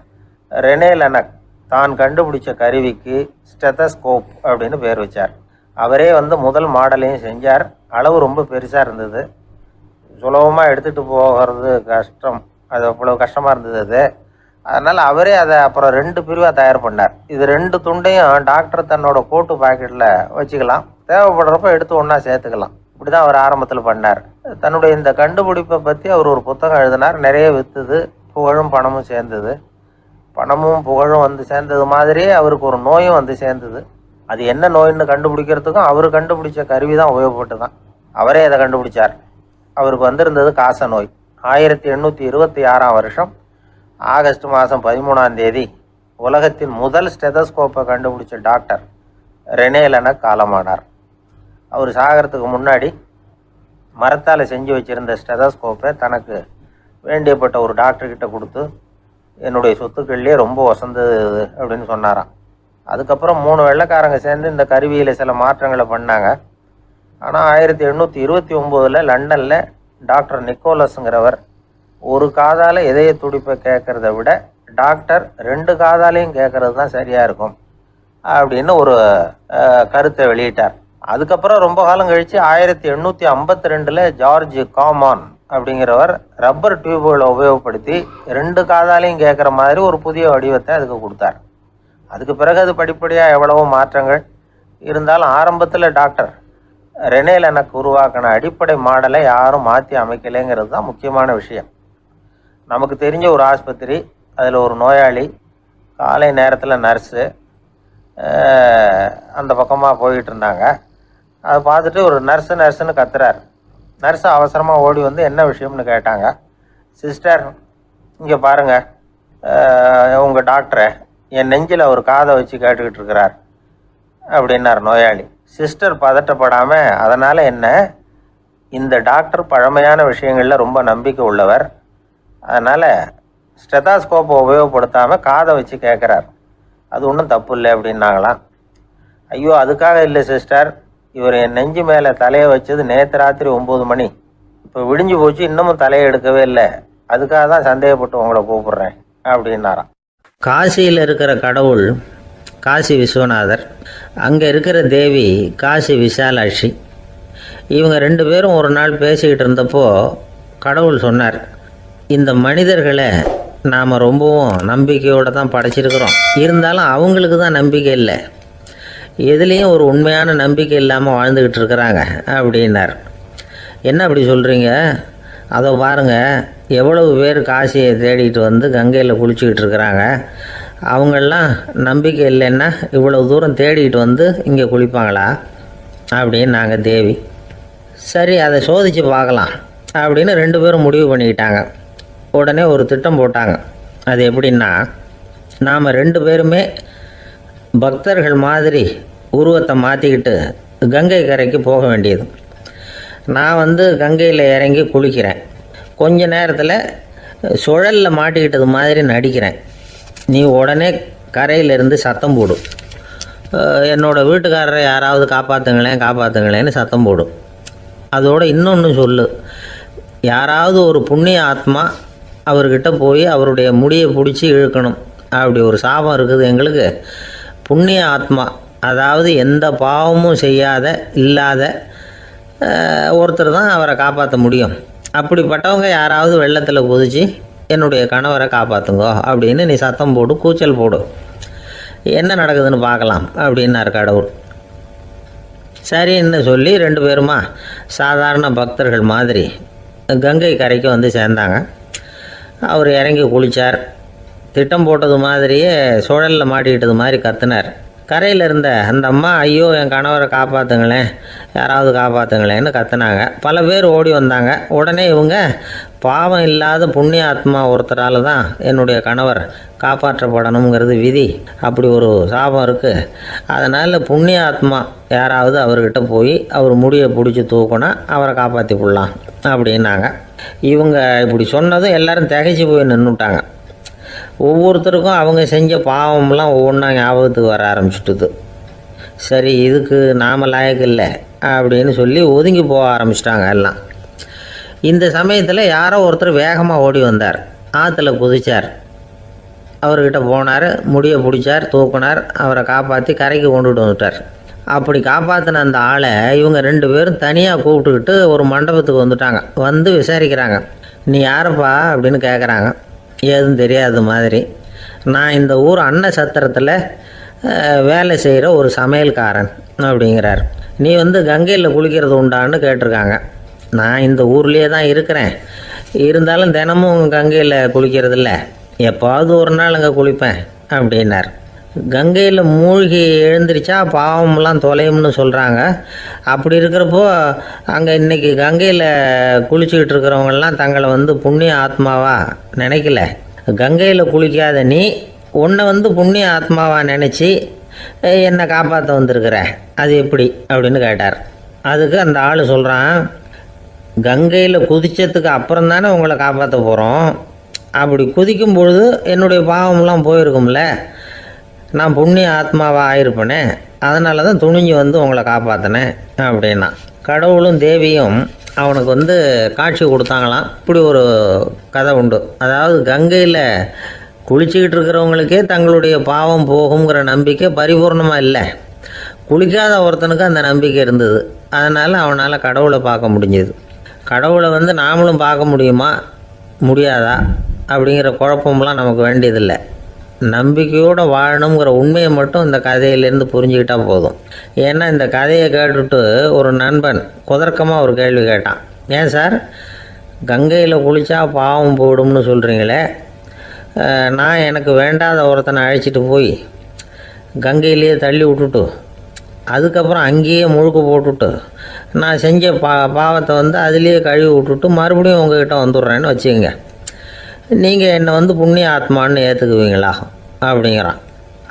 ரெனே லெனக் தான் கண்டுபிடிச்ச கருவிக்கு ஸ்டெத்தஸ்கோப் அப்படின்னு பேர் வச்சார். அவரே முதல் மாடலையும் செஞ்சார். அளவு ரொம்ப பெருசாக இருந்தது, சுலபமாக எடுத்துகிட்டு போகிறது கஷ்டம், அது அவ்வளோ கஷ்டமாக இருந்தது அது. அதனால் அவரே அதை அப்புறம் 2 பிரிவாக தயார் பண்ணார். இது 2 துண்டையும் டாக்டர் தன்னோட கோட்டு பாக்கெட்டில் வச்சுக்கலாம், தேவைப்படுறப்ப எடுத்து ஒன்றா சேர்த்துக்கலாம். இப்படி தான் அவர் ஆரம்பத்தில் பண்ணார். தன்னுடைய இந்த கண்டுபிடிப்பை பற்றி அவர் ஒரு புத்தகம் எழுதினார். நிறைய விற்றுது, புகழும் பணமும் சேர்ந்தது. பணமும் புகழும் சேர்ந்தது மாதிரியே அவருக்கு ஒரு நோயும் சேர்ந்தது. அது என்ன நோயின்னு கண்டுபிடிக்கிறதுக்கும் அவர் கண்டுபிடிச்ச கருவி தான் உபயோகப்பட்டு தான். அவரே அதை கண்டுபிடிச்சார். அவருக்கு வந்திருந்தது காச நோய். 1826ஆம் வருஷம் ஆகஸ்ட் மாதம் 13ஆம் தேதி உலகத்தின் முதல் ஸ்டெதஸ்கோப்பை கண்டுபிடிச்ச டாக்டர் ரெனே லெனக் காலமானார். அவர் சாகிறதுக்கு முன்னாடி மரத்தால் செஞ்சு வச்சுருந்த ஸ்டெதஸ்கோப்பை தனக்கு வேண்டியப்பட்ட ஒரு டாக்டர்கிட்ட கொடுத்து, என்னுடைய சொத்துக்கள்லேயே ரொம்ப வசந்தது அப்படின்னு சொன்னாராம். அதுக்கப்புறம் 3 வெள்ளைக்காரங்க சேர்ந்து இந்த கருவியில் சில மாற்றங்களை பண்ணாங்க. ஆனால் 1829 லண்டனில் டாக்டர் நிக்கோலஸுங்கிறவர் ஒரு காதால் இதய துடிப்பை கேட்குறத விட டாக்டர் 2 காதாலையும் கேட்குறது தான் சரியாக இருக்கும் அப்படின்னு ஒரு கருத்தை வெளியிட்டார். அதுக்கப்புறம் ரொம்ப காலம் கழித்து 1852 ஜார்ஜ் காமான் அப்படிங்கிறவர் ரப்பர் டியூப்களை உபயோகப்படுத்தி 2 காதாலையும் கேட்குற மாதிரி ஒரு புதிய வடிவத்தை அதுக்கு கொடுத்தார். அதுக்கு பிறகு அது படிப்படியாக எவ்வளவோ மாற்றங்கள் இருந்தாலும் ஆரம்பத்தில் டாக்டர் ரெனே லெனக் உருவாக்கின அடிப்படை மாடலை யாரும் மாற்றி அமைக்கலைங்கிறது தான் முக்கியமான விஷயம். நமக்கு தெரிஞ்ச ஒரு ஆஸ்பத்திரி, அதில் ஒரு நோயாளி, காலை நேரத்தில் நர்ஸு அந்த பக்கமாக போயிட்டு இருந்தாங்க. அதை பார்த்துட்டு ஒரு நர்ஸுன்னு கத்துறார். நர்ஸு அவசரமாக ஓடி என்ன விஷயம்னு கேட்டாங்க. சிஸ்டர் இங்கே பாருங்க, உங்கள் டாக்டரை என் நெஞ்சில் ஒரு காதை வச்சு கேட்டுக்கிட்டு இருக்கிறார் அப்படின்னார் நோயாளி. சிஸ்டர் பதட்டப்படாமல், அதனால் என்ன, இந்த டாக்டர் பழமையான விஷயங்களில் ரொம்ப நம்பிக்கை உள்ளவர், அதனால் ஸ்டெதாஸ்கோப்பை உபயோகப்படுத்தாமல் காதை வச்சு கேட்குறார், அது ஒன்றும் தப்பு இல்லை அப்படின்னாங்களாம். ஐயோ அதுக்காக இல்லை சிஸ்டர், இவர் என் நெஞ்சு மேலே தலையை வச்சது நேற்று ராத்திரி 9 மணி, இப்போ விடிஞ்சு போச்சு, இன்னமும் தலையை எடுக்கவே இல்லை, அதுக்காக தான் சந்தேகப்பட்டு உங்களை கூப்பிடுறேன் அப்படின்னாராம். காசியில் இருக்கிற கடவுள் காசி விஸ்வநாதர், அங்கே இருக்கிற தேவி காசி விசாலாட்சி. இவங்க 2 பேரும் ஒரு நாள் பேசிக்கிட்டு இருந்தப்போ கடவுள் சொன்னார், இந்த மனிதர்களை நாம் ரொம்பவும் நம்பிக்கையோடு தான் படைச்சிருக்கிறோம், இருந்தாலும் அவங்களுக்கு தான் நம்பிக்கை இல்லை, எதுலேயும் ஒரு உண்மையான நம்பிக்கை இல்லாமல் வாழ்ந்துக்கிட்டு இருக்கிறாங்க அப்படின்னார். என்ன அப்படி சொல்கிறீங்க? அதை பாருங்கள், எவ்வளவு பேர் காசியை தேடிட்டு வந்து கங்கையில் குளிச்சுக்கிட்டு இருக்கிறாங்க, அவங்களெலாம் நம்பிக்கை இல்லைன்னா இவ்வளவு தூரம் தேடிட்டு வந்து இங்கே குளிப்பாங்களா அப்படின்னு நாங்கள் தேவி. சரி அதை சோதித்து பார்க்கலாம் அப்படின்னு 2 பேரும் முடிவு பண்ணிக்கிட்டாங்க. உடனே ஒரு திட்டம் போட்டாங்க. அது எப்படின்னா, நாம் 2 பேருமே பக்தர்கள் மாதிரி உருவத்தை மாற்றிக்கிட்டு கங்கை கரைக்கு போக வேண்டியது. நான் வந்து கங்கையில் இறங்கி குளிக்கிறேன், கொஞ்ச நேரத்தில் சுழலில் மாட்டிக்கிட்டது மாதிரி நடிக்கிறேன், நீ உடனே கரையிலேருந்து சத்தம் போடும், என்னோடய வீட்டுக்காரரை யாராவது காப்பாற்றுங்களேன்னு சத்தம் போடும். அதோடு இன்னொன்று சொல்லு, யாராவது ஒரு புண்ணிய ஆத்மா அவர்கிட்ட போய் அவருடைய முடியை பிடிச்சி இழுக்கணும், அப்படி ஒரு சாபம் இருக்குது எங்களுக்கு. புண்ணிய ஆத்மா, அதாவது எந்த பாவமும் செய்யாத இல்லாத ஒருத்தர் தான் அவரை காப்பாற்ற முடியும், அப்படிப்பட்டவங்க யாராவது வெள்ளத்தில் குதித்து என்னுடைய கணவரை காப்பாற்றுங்கோ அப்படின்னு நீ சத்தம் போடு, கூச்சல் போடு, என்ன நடக்குதுன்னு பார்க்கலாம் அப்படின்னார் கடவுள். சரின்னு சொல்லி 2 பேருமா சாதாரண பக்தர்கள் மாதிரி கங்கை கரைக்கு வந்து சேர்ந்தாங்க. அவர் இறங்கி குளித்தார். திட்டம் போட்டது மாதிரியே சுழலில் மாட்டிக்கிட்டது மாதிரி கத்துனார். கரையில் இருந்த அந்த அம்மா, ஐயோ என் கணவரை காப்பாற்றுங்களேன், யாராவது காப்பாற்றுங்களேன்னு கத்துனாங்க. பல பேர் ஓடி வந்தாங்க. உடனே இவங்க, பாவம் இல்லாத புண்ணிய ஆத்மா ஒருத்தரால் தான் என்னுடைய கணவர் காப்பாற்றப்படணுங்கிறது விதி, அப்படி ஒரு சாபம் இருக்குது, அதனால் புண்ணிய ஆத்மா யாராவது அவர்கிட்ட போய் அவர் முடியை பிடிச்சி தூக்கினா அவரை காப்பாற்றி விடலாம் அப்படின்னாங்க. இவங்க இப்படி சொன்னதும் எல்லோரும் திகைச்சு போய் நின்றுட்டாங்க. ஒவ்வொருத்தருக்கும் அவங்க செஞ்ச பாவம்லாம் ஒவ்வொன்றா ஞாபகத்துக்கு வர ஆரம்பிச்சுட்டுது. சரி இதுக்கு நாம் லாயக்கு இல்லை அப்படின்னு சொல்லி ஒதுங்கி போக ஆரம்பிச்சிட்டாங்க எல்லாம். இந்த சமயத்தில் யாரோ ஒருத்தர் வேகமாக ஓடி வந்தார், ஆற்றுல குதித்தார், அவர்கிட்ட போனார், முடியை பிடிச்சார், தூக்கினார், அவரை காப்பாற்றி கரைக்கு கொண்டுட்டு வந்துட்டார். அப்படி காப்பாற்றின அந்த ஆளை இவங்க 2 பேரும் தனியாக கூப்பிட்டுக்கிட்டு ஒரு மண்டபத்துக்கு வந்துட்டாங்க. வந்து விசாரிக்கிறாங்க, நீ யாரப்பா அப்படின்னு கேட்குறாங்க. ஏதும் தெரியாத மாதிரி, நான் இந்த ஊர் அன்ன சத்திரத்தில் வேலை செய்கிற ஒரு சமையல்காரன் அப்படிங்கிறார். நீ வந்து கங்கையில் குளிக்கிறது உண்டான்னு கேட்டிருக்காங்க. நான் இந்த ஊர்லேயே தான் இருக்கிறேன், இருந்தாலும் தினமும் கங்கையில் குளிக்கிறதில்ல, எப்பாவது ஒரு நாள் அங்கே குளிப்பேன் அப்படின்னார். கங்கையில் மூழ்கி எழுந்திரிச்சா பாவம்லாம் தொலையும்னு சொல்கிறாங்க. அப்படி இருக்கிறப்போ அங்கே இன்றைக்கி கங்கையில் குளிச்சுக்கிட்டு இருக்கிறவங்கெல்லாம் தங்களை வந்து புண்ணிய ஆத்மாவாக நினைக்கல. கங்கையில் குளிக்காத நீ உன்னை வந்து புண்ணிய ஆத்மாவாக நினச்சி என்னை காப்பாற்ற வந்திருக்கிற, அது எப்படி அப்படின்னு கேட்டார். அதுக்கு அந்த ஆள் சொல்கிறான், கங்கையில் குதித்ததுக்கு அப்புறம் தானே உங்களை காப்பாற்ற போகிறோம், அப்படி குதிக்கும் பொழுது என்னுடைய பாவம்லாம் போயிருக்கும்ல, நான் புண்ணிய ஆத்மாவாக ஆயிருப்பேனே, அதனால தான் துணிஞ்சு வந்து உங்களை காப்பாற்றினேன் அப்படின்னா. கடவுளும் தேவியும் அவனுக்கு வந்து காட்சி கொடுத்தாங்களாம். இப்படி ஒரு கதை உண்டு. அதாவது கங்கையில் குளிச்சுக்கிட்டு இருக்கிறவங்களுக்கே தங்களுடைய பாவம் போகுங்கிற நம்பிக்கை பரிபூர்ணமாக இல்லை, குளிக்காத ஒருத்தனுக்கு அந்த நம்பிக்கை இருந்தது. அதனால் அவனால் கடவுளை பார்க்க முடிஞ்சது. கடவுளை வந்து நாமளும் பார்க்க முடியுமா முடியாதா அப்படிங்கிற குழப்பம்லாம் நமக்கு வேண்டியதில்லை. நம்பிக்கையோடு வாழணுங்கிற உண்மையை மட்டும் இந்த கதையிலேருந்து புரிஞ்சுக்கிட்டால் போதும். ஏன்னா இந்த கதையை கேட்டுட்டு ஒரு நண்பன் குதர்க்கமாக ஒரு கேள்வி கேட்டான், ஏன் சார் கங்கையில் குளித்தா பாவம் போடும்னு சொல்கிறீங்களே, நான் எனக்கு வேண்டாத ஒருத்தனை அழைச்சிட்டு போய் கங்கையிலேயே தள்ளி விட்டுட்டு அதுக்கப்புறம் அங்கேயே முழுக்க போட்டுட்டு நான் செஞ்ச பாவத்தை வந்து அதுலேயே கழுவி விட்டுட்டு மறுபடியும் உங்ககிட்ட வந்துடுறேன்னு வச்சுக்கோங்க, நீங்கள் என்னை வந்து புண்ணிய ஆத்மான்னு ஏற்றுக்குவீங்களா அப்படிங்கிறான்.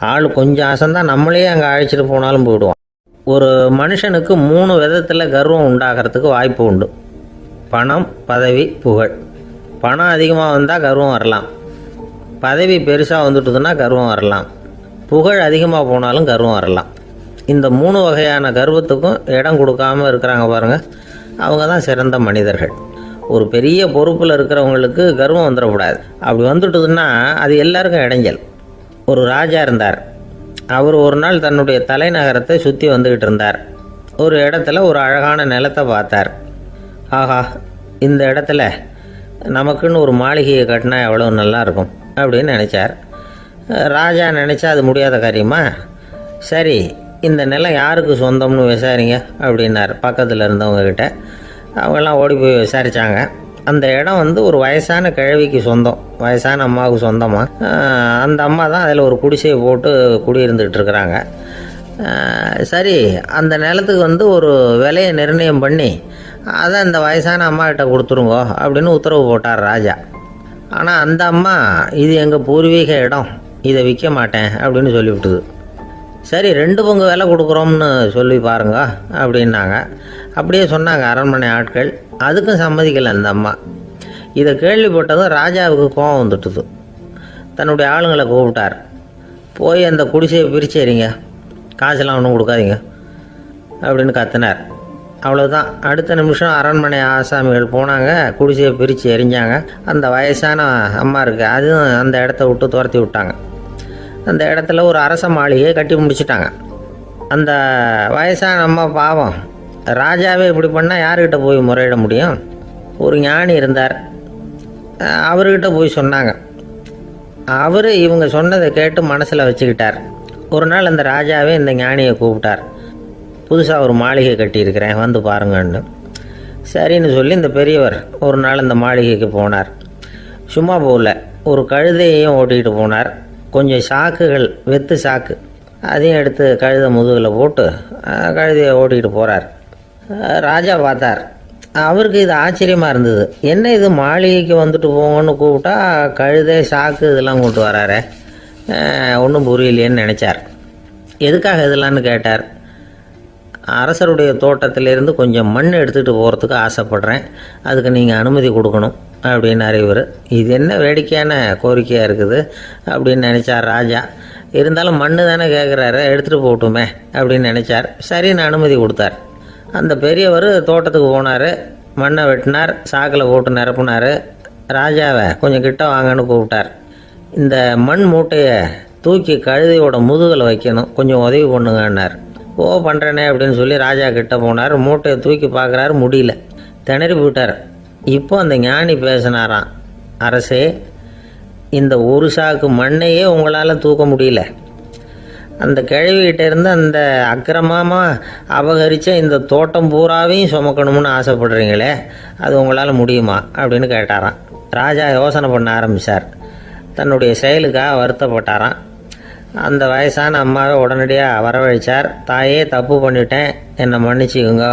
ஆள் கொஞ்சம் அசந்தான் நம்மளே அங்கே அழைச்சிட்டு போனாலும் போயிடுவான். ஒரு மனுஷனுக்கு 3 விதத்தில் கர்வம் உண்டாகிறதுக்கு வாய்ப்பு உண்டு. பணம், பதவி, புகழ். பணம் அதிகமாக வந்தால் கர்வம் வரலாம், பதவி பெருசாக வந்துட்டுதுன்னா கர்வம் வரலாம், புகழ் அதிகமாக போனாலும் கர்வம் வரலாம். இந்த 3 வகையான கர்வத்துக்கும் இடம் கொடுக்காமல் இருக்கிறாங்க பாருங்கள், அவங்க தான் சிறந்த மனிதர்கள். ஒரு பெரிய பொறுப்பில் இருக்கிறவங்களுக்கு கர்வம் வந்துடக்கூடாது. அப்படி வந்துட்டுதுன்னா அது எல்லாருக்கும் இடைஞ்சல். ஒரு ராஜா இருந்தார். அவர் ஒரு நாள் தன்னுடைய தலைநகரத்தை சுற்றி வந்துக்கிட்டு இருந்தார். ஒரு இடத்துல ஒரு அழகான நிலத்தை பார்த்தார். ஆஹா, இந்த இடத்துல நமக்குன்னு ஒரு மாளிகையை கட்டினா எவ்வளோ நல்லா இருக்கும் அப்படின்னு நினச்சார். ராஜா நினச்சா அது முடியாத காரியமா? சரி, இந்த நிலம் யாருக்கு சொந்தம்னு விசாரிங்க அப்படின்னார் பக்கத்தில் இருந்தவங்கக்கிட்ட. அவங்கெல்லாம் ஓடி போய் விசாரித்தாங்க. அந்த இடம் வந்து ஒரு வயசான கிழவிக்கு சொந்தம், வயசான அம்மாவுக்கு சொந்தமாக. அந்த அம்மா தான் அதில் ஒரு குடிசையை போட்டு குடியிருந்துகிட்டு இருக்கிறாங்க. சரி, அந்த நிலத்துக்கு வந்து ஒரு விலையை நிர்ணயம் பண்ணி அதை அந்த வயசான அம்மாக்கிட்ட கொடுத்துருங்கோ அப்படின்னு உத்தரவு போட்டார் ராஜா. ஆனால் அந்த அம்மா இது எங்கள் பூர்வீக இடம், இதை விற்க மாட்டேன் அப்படின்னு சொல்லிவிட்டுது. சரி, 2 பங்கு விலை கொடுக்குறோம்னு சொல்லி பாருங்க அப்படின்னாங்க. அப்படியே சொன்னாங்க அரண்மனை ஆட்கள். அதுக்கும் சம்மதிக்கலை அந்த அம்மா. இதை கேள்விப்பட்டதும் ராஜாவுக்கு கோபம் வந்துட்டுது. தன்னுடைய ஆளுங்களை கூப்பிட்டார். போய் அந்த குடிசையை பிரிச்சேரிங்க, காசெல்லாம் ஒன்றும் கொடுக்காதீங்க அப்படின்னு கத்தினார். அவ்வளோதான். அடுத்த நிமிஷம் அரண்மனை ஆசாமிகள் போனாங்க, குடிசையை பிரித்து எரிஞ்சாங்க. அந்த வயசான அம்மா இருக்குது, அதுவும் அந்த இடத்த விட்டு துரத்தி விட்டாங்க. அந்த இடத்துல ஒரு அரச மாளிகையை கட்டி முடிச்சிட்டாங்க. அந்த வயசான அம்மா பாவம், ராஜாவே இப்படி பண்ணால் யாருக்கிட்ட போய் முறையிட முடியும்? ஒரு ஞானி இருந்தார், அவர்கிட்ட போய் சொன்னாங்க. அவர் இவங்க சொன்னதை கேட்டு மனசில் வச்சுக்கிட்டார். ஒரு நாள் அந்த ராஜாவே இந்த ஞானியை கூப்பிட்டார். புதுசாக ஒரு மாளிகை கட்டியிருக்கிறேன், வந்து பாருங்கன்னு. சரின்னு சொல்லி இந்த பெரியவர் ஒரு நாள் இந்த மாளிகைக்கு போனார். சும்மா போகல, ஒரு கழுதையையும் ஓட்டிகிட்டு போனார். கொஞ்சம் சாக்குகள், வெத்து சாக்கு, அதையும் எடுத்து கழுதை முதுகில் போட்டு கழுதையை ஓட்டிகிட்டு போகிறார். ராஜா பார்த்தார். அவருக்கு இது ஆச்சரியமாக இருந்தது. என்ன இது, மாளிகைக்கு வந்துட்டு போங்கன்னு கூப்பிட்டா கழுதை சாக்கு இதெல்லாம் கொண்டு வராரே, ஒன்றும் புரியலையேன்னு நினச்சார். எதுக்காக இதெல்லாம்னு கேட்டார். அரசருடைய தோட்டத்திலேருந்து கொஞ்சம் மண் எடுத்துகிட்டு போகிறதுக்கு ஆசைப்பட்றேன், அதுக்கு நீங்கள் அனுமதி கொடுக்கணும் அப்படின்னாரு இவர். இது என்ன வேடிக்கையான கோரிக்கையாக இருக்குது அப்படின்னு நினச்சார் ராஜா. இருந்தாலும் மண் தானே கேட்குறாரு, எடுத்துகிட்டு போகட்டுமே அப்படின்னு நினச்சார். சரின்னு அனுமதி கொடுத்தார். அந்த பெரியவர் தோட்டத்துக்கு போனார், மண்ணை வெட்டினார், சாக்கில் போட்டு நிரப்புனார். ராஜாவை கொஞ்சம் கிட்ட வாங்கன்னு கூப்பிட்டார். இந்த மண் மூட்டையை தூக்கி கழுதையோட முதுகில் வைக்கணும், கொஞ்சம் உதவி பண்ணுங்கன்னார். ஓ, பண்ணுறேனே அப்படின்னு சொல்லி ராஜா கிட்ட போனார். மூட்டையை தூக்கி பார்க்குறாரு, முடியல, திணறி போயிட்டார். இப்போ அந்த ஞானி பேசினாராம். அரசே, இந்த ஒரு சாக்கு மண்ணையே உங்களால் தூக்க முடியல, அந்த கிழவிகிட்ட இருந்து அந்த அக்கிரமமாக அபகரித்த இந்த தோட்டம் பூராவையும் சுமக்கணும்னு ஆசைப்படுறீங்களே, அது உங்களால் முடியுமா அப்படின்னு கேட்டாராம். ராஜா யோசனை பண்ண ஆரம்பித்தார். தன்னுடைய செயலுக்காக வருத்தப்பட்டாராம். அந்த வயசான அம்மாவை உடனடியாக வரவழைச்சார். தாயே, தப்பு பண்ணிட்டேன், என்னை மன்னிச்சுக்குங்க,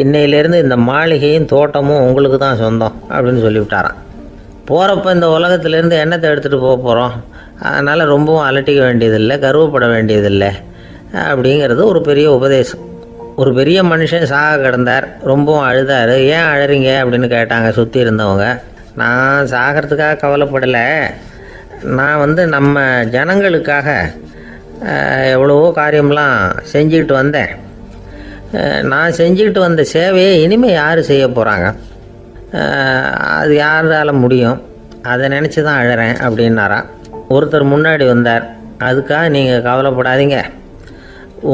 இன்னையிலேருந்து இந்த மாளிகையும் தோட்டமும் உங்களுக்கு தான் சொந்தம் அப்படின்னு சொல்லிவிட்டாராம். போகிறப்ப இந்த உலகத்திலேருந்து எண்ணத்தை எடுத்துகிட்டு போக போகிறோம், அதனால் ரொம்பவும் அலட்டிக்க வேண்டியதில்லை, கர்வப்பட வேண்டியதில்லை அப்படிங்கிறது ஒரு பெரிய உபதேசம். ஒரு பெரிய மனுஷன் சாக கிடந்தார், ரொம்பவும் அழுதார். ஏன் அழறீங்க அப்படின்னு கேட்டாங்க சுற்றி இருந்தவங்க. நான் சாகிறதுக்காக கவலைப்படலை, நான் வந்து நம்ம ஜனங்களுக்காக எவ்வளவோ காரியம்லாம் செஞ்சுக்கிட்டு வந்தேன். நான் செஞ்சுக்கிட்டு வந்த சேவையை இனிமேல் யார் செய்ய போகிறாங்க, அது யாரால் முடியும், அதை நினச்சி தான் அழறேன் அப்படின்னாராம். ஒருத்தர் முன்னாடி வந்தார். அதுக்காக நீங்கள் கவலைப்படாதீங்க,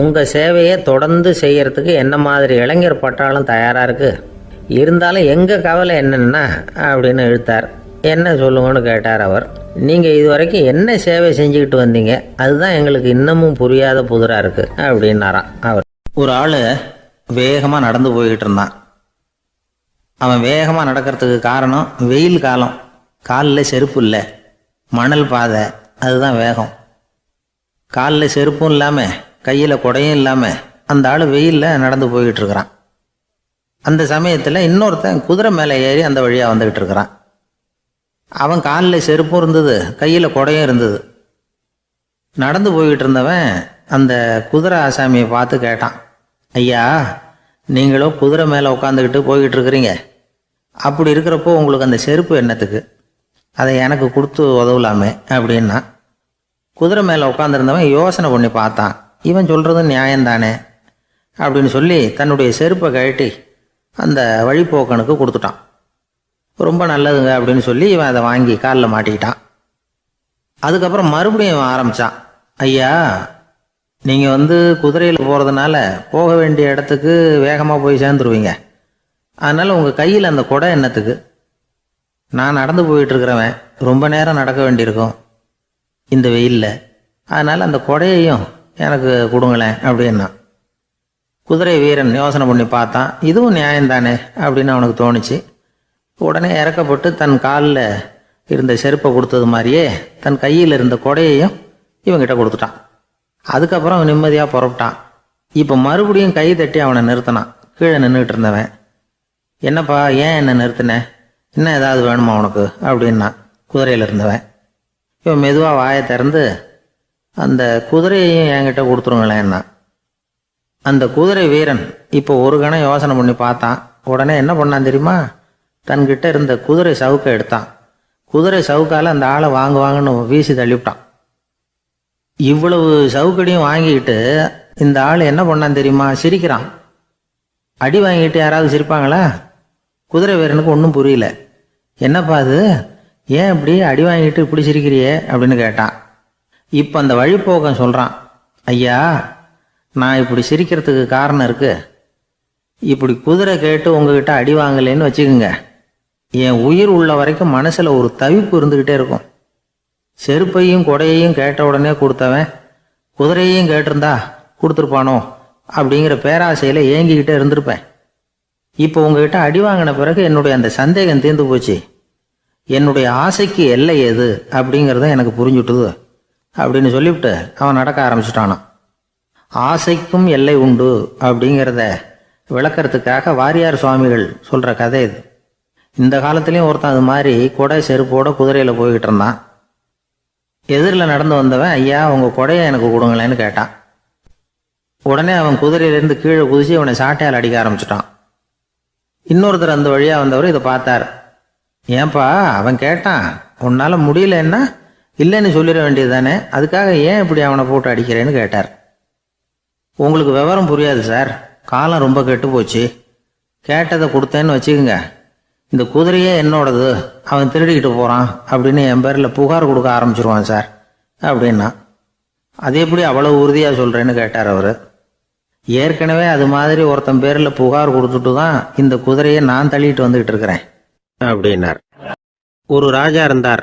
உங்கள் சேவையை தொடர்ந்து செய்கிறதுக்கு என்ன மாதிரி இளைஞர் பட்டாலும் தயாராக இருக்குது, இருந்தாலும் எங்கள் கவலை என்னென்னா அப்படின்னு இழுத்தார். என்ன சொல்லுங்கன்னு கேட்டார் அவர். நீங்கள் இது வரைக்கும் என்ன சேவை செஞ்சுக்கிட்டு வந்தீங்க, அதுதான் எங்களுக்கு இன்னமும் புரியாத புதிராக இருக்குது அப்படின்னாராம் அவர். ஒரு ஆள் வேகமாக நடந்து போய்கிட்டு இருந்தான். அவன் வேகமாக நடக்கிறதுக்கு காரணம் வெயில் காலம், காலில் செருப்பு இல்லை, மணல் பாதை, அதுதான் வேகம். காலில் செருப்பும் இல்லாமல் கையில் குடையும் இல்லாமல் அந்த ஆள் வெயிலில் நடந்து போய்கிட்டு இருக்கிறான். அந்த சமயத்தில் இன்னொருத்தன் குதிரை மேலே ஏறி அந்த வழியாக வந்துக்கிட்டு இருக்கிறான். அவன் காலில் செருப்பும் இருந்தது, கையில் குடையும் இருந்தது. நடந்து போய்கிட்டு இருந்தவன் அந்த குதிரை ஆசாமியை பார்த்து கேட்டான், ஐயா, நீங்களும் குதிரை மேலே உட்காந்துக்கிட்டு போய்கிட்டு இருக்கிறீங்க, அப்படி இருக்கிறப்போ உங்களுக்கு அந்த செருப்பு என்னத்துக்கு? அதை எனக்கு கொடுத்து உதவலாமே அப்படின்னா. குதிரை மேலே உட்காந்துருந்தவன் யோசனை பண்ணி பார்த்தான். இவன் சொல்கிறது நியாயம்தானே அப்படின்னு சொல்லி தன்னுடைய செருப்பை கழட்டி அந்த வழிப்போக்கனுக்கு கொடுத்துட்டான். ரொம்ப நல்லதுங்க அப்படின்னு சொல்லி இவன் அதை வாங்கி காலில் மாட்டிக்கிட்டான். அதுக்கப்புறம் மறுபடியும் இவன் ஆரம்பித்தான், ஐயா, நீங்கள் குதிரையில் போகிறதுனால போக வேண்டிய இடத்துக்கு வேகமாக போய் சேர்ந்துருவீங்க. அதனால் உங்கள் கையில் அந்த குடை என்னத்துக்கு? நான் நடந்து போயிட்டுருக்கிறவன், ரொம்ப நேரம் நடக்க வேண்டியிருக்கும் இந்த வெயிலில், அதனால் அந்த குடையையும் எனக்கு கொடுங்களேன் அப்படின்னா. குதிரை வீரன் யோசனை பண்ணி பார்த்தான், இதுவும் நியாயம்தானே அப்படின்னு அவனுக்கு தோணுச்சு. உடனே இறக்கப்பட்டு தன் காலில் இருந்த செருப்பை கொடுத்தது மாதிரியே தன் கையில் இருந்த கொடையையும் இவங்கிட்ட கொடுத்துட்டான். அதுக்கப்புறம் அவன் நிம்மதியாக புறப்பட்டான். இப்போ மறுபடியும் கை தட்டி அவனை நிறுத்தினான். கீழே நின்றுக்கிட்டு இருந்தவன், என்னப்பா, ஏன் என்ன நிறுத்தின? இன்னும் ஏதாவது வேணுமா உனக்கு அப்படின்னா குதிரையில் இருந்தவன். இவன் மெதுவாக வாயை திறந்து, அந்த குதிரையையும் என்கிட்ட கொடுத்துருங்களேன்னா. அந்த குதிரை வீரன் இப்போ ஒரு கணம் யோசனை பண்ணி பார்த்தான். உடனே என்ன பண்ணான் தெரியுமா? தன்கிட்ட இருந்த குதிரை சவுக்கை எடுத்தான். குதிரை சவுக்கால் அந்த ஆளை வாங்குன்னு வீசி தள்ளிவிட்டான். இவ்வளவு சவுக்கடியும் வாங்கிக்கிட்டு இந்த ஆள் என்ன பண்ணான் தெரியுமா? சிரிக்கிறான். அடி வாங்கிட்டு யாராவது சிரிப்பாங்களா? குதிரை வீரனுக்கு ஒன்றும் புரியல. என்னப்பா அது, ஏன் இப்படி அடி வாங்கிட்டு இப்படி சிரிக்கிறியே அப்படின்னு கேட்டான். இப்போ அந்த வழிப்போக்கன் சொல்கிறான், ஐயா, நான் இப்படி சிரிக்கிறதுக்கு காரணம் இருக்கு. இப்படி குதிரை கேட்டு உங்ககிட்ட அடி வாங்கலேன்னு வச்சுக்கோங்க, என் உயிர் உள்ள வரைக்கும் மனசில் ஒரு தவிப்பு இருந்துக்கிட்டே இருக்கும். செருப்பையும் கொடையையும் கேட்ட உடனே கொடுத்தவன் குதிரையையும் கேட்டிருந்தா கொடுத்துருப்பானோ அப்படிங்கிற பேராசையில் ஏங்கிக்கிட்டே இருந்திருப்பேன். இப்போ உங்ககிட்ட அடி வாங்கின பிறகு என்னுடைய அந்த சந்தேகம் தீர்ந்து போச்சு. என்னுடைய ஆசைக்கு எல்லை எது அப்படிங்கிறத எனக்கு புரிஞ்சுட்டுது அப்படின்னு சொல்லிவிட்டு அவன் நடக்க ஆரம்பிச்சிட்டானான். ஆசைக்கும் எல்லை உண்டு அப்படிங்கிறத விளக்கறதுக்காக வாரியார் சுவாமிகள் சொல்கிற கதை இது. இந்த காலத்துலேயும் ஒருத்தன் அது மாதிரி கொடை செருப்போட குதிரையில் போய்கிட்டு இருந்தான். எதிரில் நடந்து வந்தவன், ஐயா, உங்கள் கொடையை எனக்கு கொடுங்களேன்னு கேட்டான். உடனே அவன் குதிரையிலேருந்து கீழே குதிச்சு அவனை சாட்டையால் அடிக்க ஆரம்பிச்சிட்டான். இன்னொருத்தர் அந்த வழியாக வந்தவர் இதை பார்த்தார். ஏன்பா, அவன் கேட்டான், உன்னால் முடியலன்னா இல்லைன்னு சொல்லிட வேண்டியது தானே, அதுக்காக ஏன் இப்படி அவனை போட்டு அடிக்கிறேன்னு கேட்டார். உங்களுக்கு விவரம் புரியாது சார், காலம் ரொம்ப கெட்டு போச்சு. கேட்டதை கொடுத்தேன்னு வச்சுக்கோங்க, இந்த குதிரையே என்னோடது, அவன் திருடிக்கிட்டு போகிறான் அப்படின்னு என் பேரில் புகார் கொடுக்க ஆரம்பிச்சிருவான் சார் அப்படின்னா. அது எப்படி அவ்வளோ உறுதியாக சொல்கிறேன்னு கேட்டார் அவர். ஏற்கனவே அது மாதிரி ஒருத்தன் பேரில் புகார் கொடுத்துட்டு தான் இந்த குதிரையை நான் தள்ளிட்டு வந்துக்கிட்டு இருக்கிறேன் அப்படின்னார். ஒரு ராஜா இருந்தார்.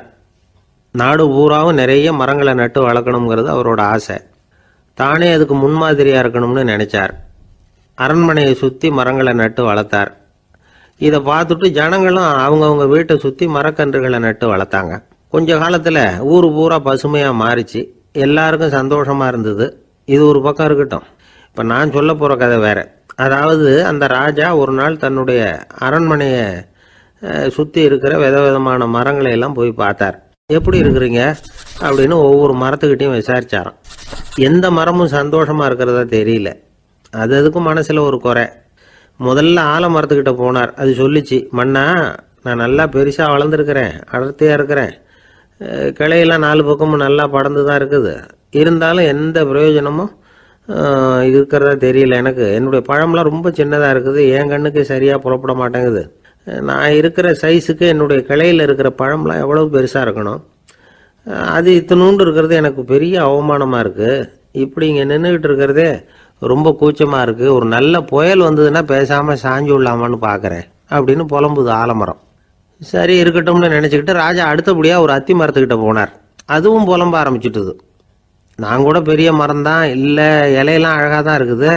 நாடு பூராவும் நிறைய மரங்களை நட்டு வளர்க்கணுங்கிறது அவரோட ஆசை. தானே அதுக்கு முன்மாதிரியாக இருக்கணும்னு நினைச்சார். அரண்மனையை சுற்றி மரங்களை நட்டு வளர்த்தார். இதை பார்த்துட்டு ஜனங்களும் அவங்கவுங்க வீட்டை சுற்றி மரக்கன்றுகளை நட்டு வளர்த்தாங்க. கொஞ்ச காலத்தில் ஊர் பூரா பசுமையாக மாறிச்சு. எல்லாருக்கும் சந்தோஷமாக இருந்தது. இது ஒரு பக்கம் இருக்கட்டும். இப்போ நான் சொல்ல போகிற கதை வேறு. அதாவது அந்த ராஜா ஒரு நாள் தன்னுடைய அரண்மனையை சுற்றி இருக்கிற விதவிதமான மரங்களை எல்லாம் போய் பார்த்தார். எப்படி இருக்கிறீங்க அப்படின்னு ஒவ்வொரு மரத்துக்கிட்டையும் விசாரிச்சாராம். எந்த மரமும் சந்தோஷமாக இருக்கிறதா தெரியல. அது அதுக்கும் மனசில் ஒரு குறை. முதல்ல ஆலமரத்துக்கிட்ட போனார். அது சொல்லிச்சு, மண்ணா, நான் நல்லா பெருசாக வளர்ந்துருக்கிறேன், அடர்த்தியாக இருக்கிறேன், கிளையெல்லாம் 4 பக்கமும் நல்லா படர்ந்து தான் இருக்குது, இருந்தாலும் எந்த பிரயோஜனமும் இருக்கிறதா தெரியல எனக்கு. என்னுடைய பழம்லாம் ரொம்ப சின்னதாக இருக்குது, என் கண்ணுக்கு சரியாக புறப்பட மாட்டேங்குது. நான் இருக்கிற சைஸுக்கு என்னுடைய கிளையில் இருக்கிற பழம்லாம் எவ்வளோ பெருசாக இருக்கணும், அது இத்தினூண்டு இருக்கிறது எனக்கு பெரிய அவமானமாக இருக்குது. இப்படி இங்கே நின்றுக்கிட்டு இருக்கிறதே ரொம்ப கூச்சமாக இருக்குது. ஒரு நல்ல புயல் வந்ததுன்னா பேசாமல் சாஞ்சு விடலாமான்னு பார்க்குறேன் அப்படின்னு புலம்புது ஆலமரம். சரி இருக்கட்டும்னு நினச்சிக்கிட்டு ராஜா அடுத்தபடியாக ஒரு அத்தி மரத்துக்கிட்ட போனார். அதுவும் புலம்ப ஆரம்பிச்சுட்டுது. நான் கூட பெரிய மரம் தான், இல்லை இலையெல்லாம் அழகாக தான் இருக்குது,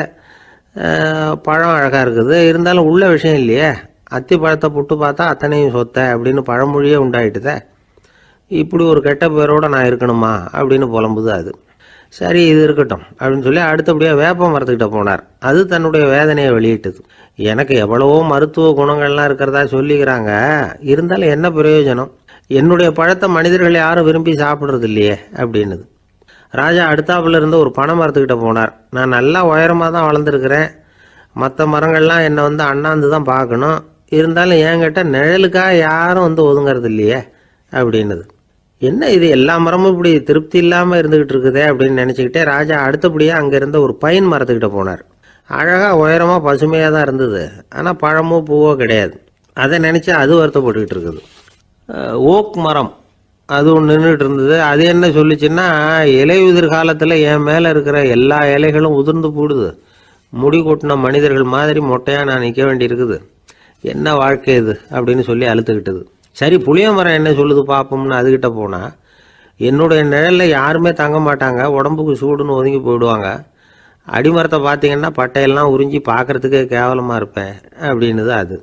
பழம் அழகாக இருக்குது, இருந்தாலும் உள்ள விஷயம் இல்லையே, அத்தி பழத்தை புட்டு பார்த்தா அத்தனையும் சொத்தை அப்படின்னு பழமொழியே உண்டாயிட்டுதே, இப்படி ஒரு கெட்ட பேரோடு நான் இருக்கணுமா அப்படின்னு புலம்புது அது. சரி இது இருக்கட்டும் அப்படின்னு சொல்லி அடுத்தபடியாக வேப்ப மரத்துக்கிட்ட போனார். அது தன்னுடைய வேதனையை வெளியிட்டது. எனக்கு எவ்வளவோ மருத்துவ குணங்கள்லாம் இருக்கிறதா சொல்லிக்கிறாங்க, இருந்தாலும் என்ன பிரயோஜனம், என்னுடைய பழத்தை மனிதர்கள் யாரும் விரும்பி சாப்பிட்றது இல்லையே அப்படின்னுது. ராஜா அடுத்தாப்புல இருந்து ஒரு பனை மரத்துக்கிட்ட போனார். நான் நல்லா உயரமாக தான் வளர்ந்துருக்கிறேன், மற்ற மரங்கள்லாம் என்னை வந்து அண்ணாந்து தான் பார்க்கணும், இருந்தாலும் என்கிட்ட நிழலுக்காக யாரும் வந்து ஒதுங்கிறது இல்லையே அப்படின்னுது. என்ன இது எல்லா மரமும் இப்படி திருப்தி இல்லாமல் இருந்துக்கிட்டு இருக்குதே அப்படின்னு நினச்சிக்கிட்டே ராஜா அடுத்தபடியாக அங்கே இருந்த ஒரு பைன் மரத்துக்கிட்ட போனார். அழகாக உயரமாக பசுமையாக தான் இருந்தது, ஆனால் பழமோ பூவோ கிடையாது. அதை நினச்சி அது வருத்தப்பட்டுக்கிட்டு இருக்குது. ஓக் மரம் அது ஒன்று நின்றுட்டு இருந்தது. அது என்ன சொல்லிச்சுன்னா, இலையுதிர் காலத்தில் என் மேலே இருக்கிற எல்லா இலைகளும் உதிர்ந்து போடுது, முடி கொட்டின மனிதர்கள் மாதிரி மொட்டையாக நான் நிற்க வேண்டி இருக்குது, என்ன வாழ்க்கை இது அப்படின்னு சொல்லி அழுத்துக்கிட்டது. சரி, புளிய மரம் என்ன சொல்லுது பார்ப்போம்னு அதுகிட்ட போனால், என்னுடைய நிழலில் யாருமே தங்க மாட்டாங்க, உடம்புக்கு சூடுன்னு ஒதுங்கி போயிடுவாங்க, அடிமரத்தை பார்த்தீங்கன்னா பட்டையெல்லாம் உறிஞ்சி பார்க்குறதுக்கே கேவலமாக இருப்பேன் அப்படின்னுது அது.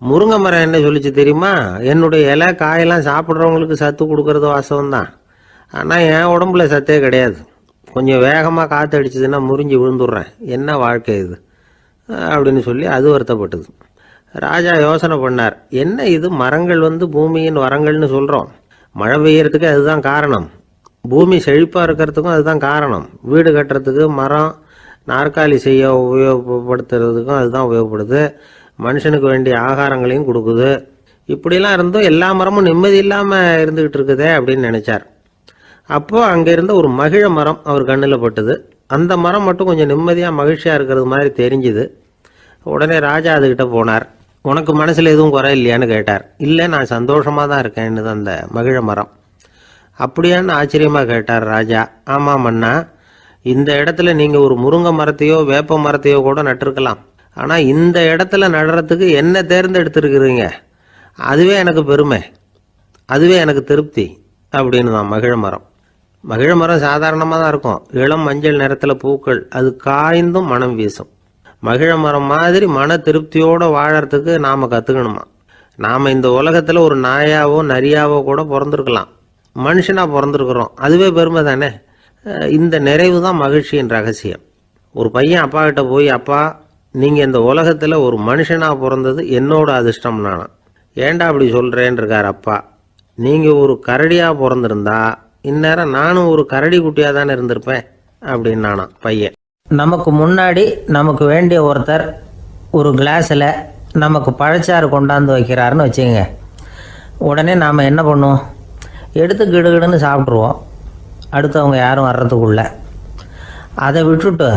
முருங்கை மரம் என்ன சொல்லிச்சு தெரியுமா, என்னுடைய இலை காயெல்லாம் சாப்பிட்றவங்களுக்கு சத்து கொடுக்கறது வாசம்தான், ஆனால் என் உடம்புல சத்தே கிடையாது, கொஞ்சம் வேகமாக காற்று அடிச்சதுன்னா முறிஞ்சி விழுந்துடுறேன், என்ன வாழ்க்கை இது அப்படின்னு சொல்லி அது வருத்தப்பட்டது. ராஜா யோசனை பண்ணார், என்ன இது மரங்கள் வந்து பூமியின் வரங்கள்னு சொல்கிறோம், மழை பெய்யறதுக்கு அதுதான் காரணம், பூமி செழிப்பாக இருக்கிறதுக்கும் அதுதான் காரணம், வீடு கட்டுறதுக்கு மரம், நாற்காலி செய்ய உபயோகப்படுத்துறதுக்கும் அதுதான் உபயோகப்படுது, மனுஷனுக்கு வேண்டிய ஆகாரங்களையும் கொடுக்குது, இப்படிலாம் இருந்தும் எல்லா மரமும் நிம்மதி இல்லாமல் இருந்துக்கிட்டு இருக்குதே அப்படின்னு நினச்சார். அப்போது அங்கே இருந்த ஒரு மகிழ மரம் அவர் கண்ணில் பட்டுது. அந்த மரம் மட்டும் கொஞ்சம் நிம்மதியாக மகிழ்ச்சியாக இருக்கிறது மாதிரி தெரிஞ்சுது. உடனே ராஜா அதுக்கிட்ட போனார். உனக்கு மனசில் எதுவும் குறை இல்லையான்னு கேட்டார். இல்லை, நான் சந்தோஷமாக தான் இருக்கேன்னு அந்த மகிழ மரம். அப்படியான்னு ஆச்சரியமாக கேட்டார் ராஜா. ஆமாம் மன்னா, இந்த இடத்துல நீங்கள் ஒரு முருங்கை மரத்தையோ வேப்ப மரத்தையோ கூட நட்டிருக்கலாம், ஆனால் இந்த இடத்துல நடுறதுக்கு என்ன தேர்ந்தெடுத்துருக்குறீங்க, அதுவே எனக்கு பெருமை, அதுவே எனக்கு திருப்தி அப்படின்னு தான் மகிழ மரம். மகிழ மரம் சாதாரணமாக தான் இருக்கும், இளம் மஞ்சள் நிறத்தில் பூக்கள், அது காய்ந்தும் மனம் வீசும். மகிழ மரம் மாதிரி மன திருப்தியோடு வாழறதுக்கு நாம் கற்றுக்கணுமா. நாம் இந்த உலகத்தில் ஒரு நாயாவோ நரியாவோ கூட பிறந்திருக்கலாம், மனுஷனாக பிறந்திருக்கிறோம், அதுவே பெருமை தானே. இந்த நிறைவு தான் மகிழ்ச்சியின் ரகசியம். ஒரு பையன் அப்பா கிட்ட போய், அப்பா நீங்கள் இந்த உலகத்தில் ஒரு மனுஷனாக பிறந்தது என்னோட அதிர்ஷ்டம் நானா. ஏண்டா அப்படி சொல்கிறேன்னு இருக்கார் அப்பா. நீங்கள் ஒரு கரடியாக பிறந்திருந்தா இந்நேரம் நானும் ஒரு கரடி குட்டியாக தானே இருந்திருப்பேன் அப்படின்னு நானா பையன். நமக்கு முன்னாடி நமக்கு வேண்டிய ஒருத்தர் ஒரு கிளாஸில் நமக்கு பழச்சாறு கொண்டாந்து வைக்கிறாருன்னு வச்சுக்கோங்க. உடனே நாம் என்ன பண்ணுவோம், எடுத்து கிடுகிடுன்னு சாப்பிட்ருவோம் அடுத்தவங்க யாரும் வர்றதுக்குள்ள. அதை விட்டுட்டு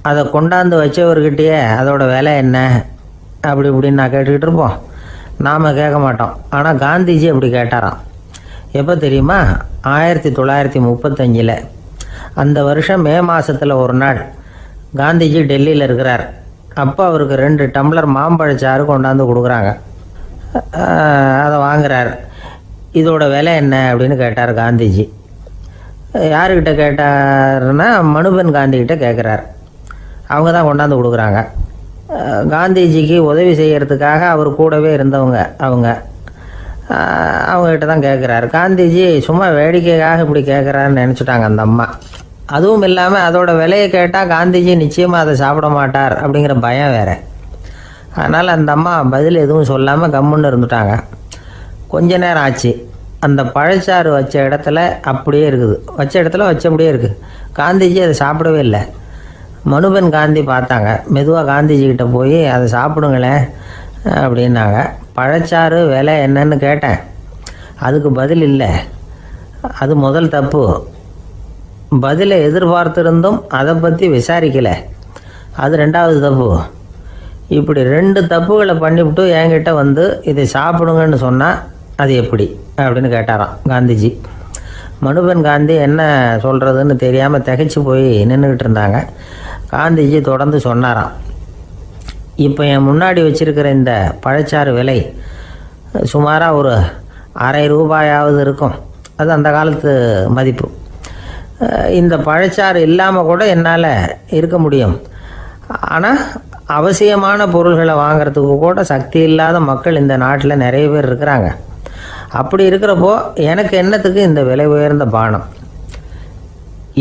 அதை கொண்டாந்து வச்சவர்கிட்டயே அதோட விலை என்ன அப்படி இப்படின்னு நான் கேட்டுக்கிட்டு இருப்போம், நாம் கேட்க மாட்டோம். ஆனால் காந்திஜி அப்படி கேட்டாராம். எப்போ தெரியுமா, 1935 அந்த வருஷம் மே மாதத்தில் ஒரு நாள் காந்திஜி டெல்லியில் இருக்கிறார். அப்போ அவருக்கு 2 டம்ளர் மாம்பழச்சாறு கொண்டாந்து கொடுக்குறாங்க. அதை வாங்குறார். இதோட விலை என்ன அப்படின்னு கேட்டார் காந்திஜி. யாருக்கிட்ட கேட்டாருன்னா மனுபென் காந்திகிட்ட கேட்குறார். அவங்க தான் கொண்டாந்து கொடுக்குறாங்க. காந்திஜிக்கு உதவி செய்கிறதுக்காக அவர் கூடவே இருந்தவங்க அவங்ககிட்ட தான் கேட்குறாரு. காந்திஜி சும்மா வேடிக்கைக்காக இப்படி கேட்குறாருன்னு நினச்சிட்டாங்க அந்த அம்மா. அதுவும் இல்லாமல் அதோட விலையை கேட்டால் காந்திஜி நிச்சயமாக அதை சாப்பிட மாட்டார் அப்படிங்கிற பயம் வேறு. அதனால் அந்த அம்மா பதில் எதுவும் சொல்லாமல் கம்முன்னு இருந்துட்டாங்க. கொஞ்ச நேரம் ஆச்சு. அந்த பழச்சாறு வச்ச இடத்துல அப்படியே இருக்குது, வச்ச இடத்துல வச்சபடியே இருக்குது. காந்திஜி அதை சாப்பிடவே இல்லை. மனுபென் காந்தி பார்த்தாங்க. மெதுவாக காந்திஜிக்கிட்ட போய் அதை சாப்பிடுங்களேன் அப்படின்னாங்க. பழச்சாறு விலை என்னன்னு கேட்டேன், அதுக்கு பதில் இல்லை. அது முதல் தப்பு. பதிலை எதிர்பார்த்திருந்தும் அதை பற்றி விசாரிக்கலை, அது 2வது தப்பு. இப்படி 2 தப்புகளை பண்ணிவிட்டு என்கிட்ட வந்து இதை சாப்பிடுங்கன்னு சொன்னால் அது எப்படி அப்படின்னு கேட்டாராம் காந்திஜி. மனுபென் காந்தி என்ன சொல்கிறதுன்னு தெரியாமல் திகைச்சு போய் நின்றுக்கிட்டு இருந்தாங்க. காந்திஜி தொடர்ந்து சொன்னாராம், இப்போ என் முன்னாடி வச்சுருக்கிற இந்த பழச்சாறு விலை சுமாராக ஒரு ₹1/2 இருக்கும். அது அந்த காலத்து மதிப்பு. இந்த பழச்சாறு இல்லாமல் கூட என்னால் இருக்க முடியும். ஆனால் அவசியமான பொருள்களை வாங்கிறதுக்கு கூட சக்தி இல்லாத மக்கள் இந்த நாட்டில் நிறைய பேர் இருக்கிறாங்க. அப்படி இருக்கிறப்போ எனக்கு என்னத்துக்கு இந்த விலை உயர்ந்த பானம்?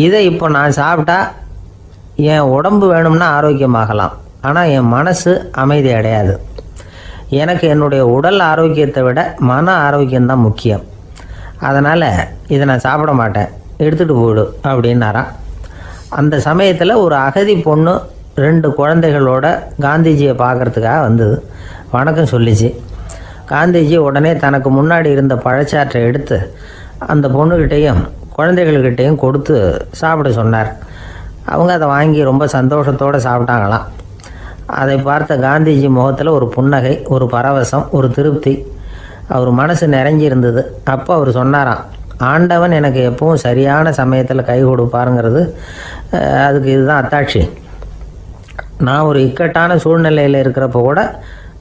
இதை இப்போ நான் சாப்பிட்டா என் உடம்பு வேணும்னா ஆரோக்கியமாகலாம், ஆனால் என் மனசு அமைதி அடையாது. எனக்கு என்னுடைய உடல் ஆரோக்கியத்தை விட மன ஆரோக்கியம்தான் முக்கியம். அதனால் இதை நான் சாப்பிட மாட்டேன், எடுத்துகிட்டு போயிடு அப்படின்னாராம். அந்த சமயத்தில் ஒரு அகதி பொண்ணு 2 குழந்தைகளோட காந்திஜியை பார்க்குறதுக்காக வந்தது. வணக்கம் சொல்லிச்சு. காந்திஜி உடனே தனக்கு முன்னாடி இருந்த பழச்சாற்றை எடுத்து அந்த பொண்ணுக்கிட்டேயும் குழந்தைகள்கிட்டையும் கொடுத்து சாப்பிட சொன்னார். அவங்க அதை வாங்கி ரொம்ப சந்தோஷத்தோடு சாப்பிட்டாங்களாம். அதை பார்த்த காந்திஜி முகத்தில் ஒரு புன்னகை, ஒரு பரவசம், ஒரு திருப்தி. அவர் மனசு நிறைஞ்சிருந்தது. அப்போ அவர் சொன்னாராம், ஆண்டவன் எனக்கு எப்பவும் சரியான சமயத்தில் கை கொடுப்பாருங்கிறது அதுக்கு இதுதான் அத்தாட்சி. நான் ஒரு இக்கட்டான சூழ்நிலையில் இருக்கிறப்ப கூட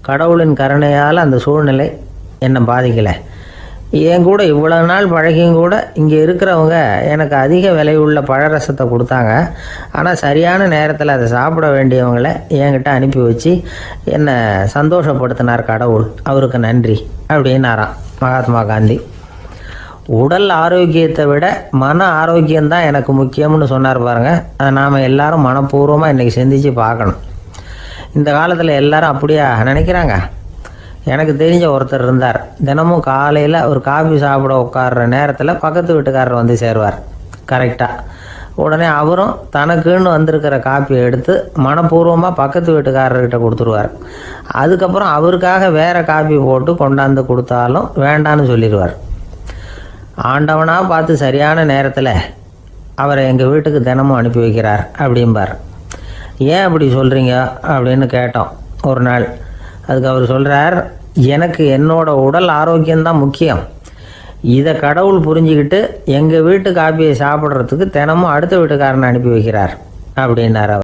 கடவுளின் கருணையால் அந்த சூழ்நிலை என்னை பாதிக்கலை. என் கூட இவ்வளோ நாள் பழகியும் கூட இங்கே இருக்கிறவங்க எனக்கு அதிக விலையுள்ள பழரசத்தை கொடுத்தாங்க. ஆனால் சரியான நேரத்தில் அதை சாப்பிட வேண்டியவங்களை என்கிட்ட அனுப்பி வச்சு என்னை சந்தோஷப்படுத்தினார் கடவுள், அவருக்கு நன்றி அப்படின்னாராம் மகாத்மா காந்தி. உடல் ஆரோக்கியத்தை விட மன ஆரோக்கியம்தான் எனக்கு முக்கியம்னு சொன்னார் பாருங்கள். அதை நாம் எல்லாரும் மனப்பூர்வமாக இன்றைக்கி சிந்திச்சு பார்க்கணும். இந்த காலத்தில் எல்லாரும் அப்படியா நினைக்கிறாங்க? எனக்கு தெரிஞ்ச ஒருத்தர் இருந்தார். தினமும் காலையில் ஒரு காஃபி சாப்பிட உட்கார்ற நேரத்தில் பக்கத்து வீட்டுக்காரர் வந்து சேருவார் கரெக்டாக. உடனே அவரும் தனக்குன்னு வந்திருக்கிற காப்பியை எடுத்து மனப்பூர்வமாக பக்கத்து வீட்டுக்காரர்கிட்ட கொடுத்துருவார். அதுக்கப்புறம் அவருக்காக வேறு காப்பி போட்டு கொண்டாந்து கொடுத்தாலும் வேண்டான்னு சொல்லிடுவார். ஆண்டவனாக பார்த்து சரியான நேரத்தில் அவரை எங்கள் வீட்டுக்கு தினமும் அனுப்பி வைக்கிறார் அப்படிம்பார். ஏன் அப்படி சொல்கிறீங்க அப்படின்னு கேட்டோம் ஒரு நாள். அதுக்கு அவர் சொல்கிறார், எனக்கு என்னோட உடல் ஆரோக்கியம்தான் முக்கியம். இதை கடவுள் புரிஞ்சுக்கிட்டு எங்கள் வீட்டு காப்பியை சாப்பிட்றதுக்கு தினமும் அடுத்த வீட்டுக்காரனை அனுப்பி வைக்கிறார் அப்படின்னார் அவர்.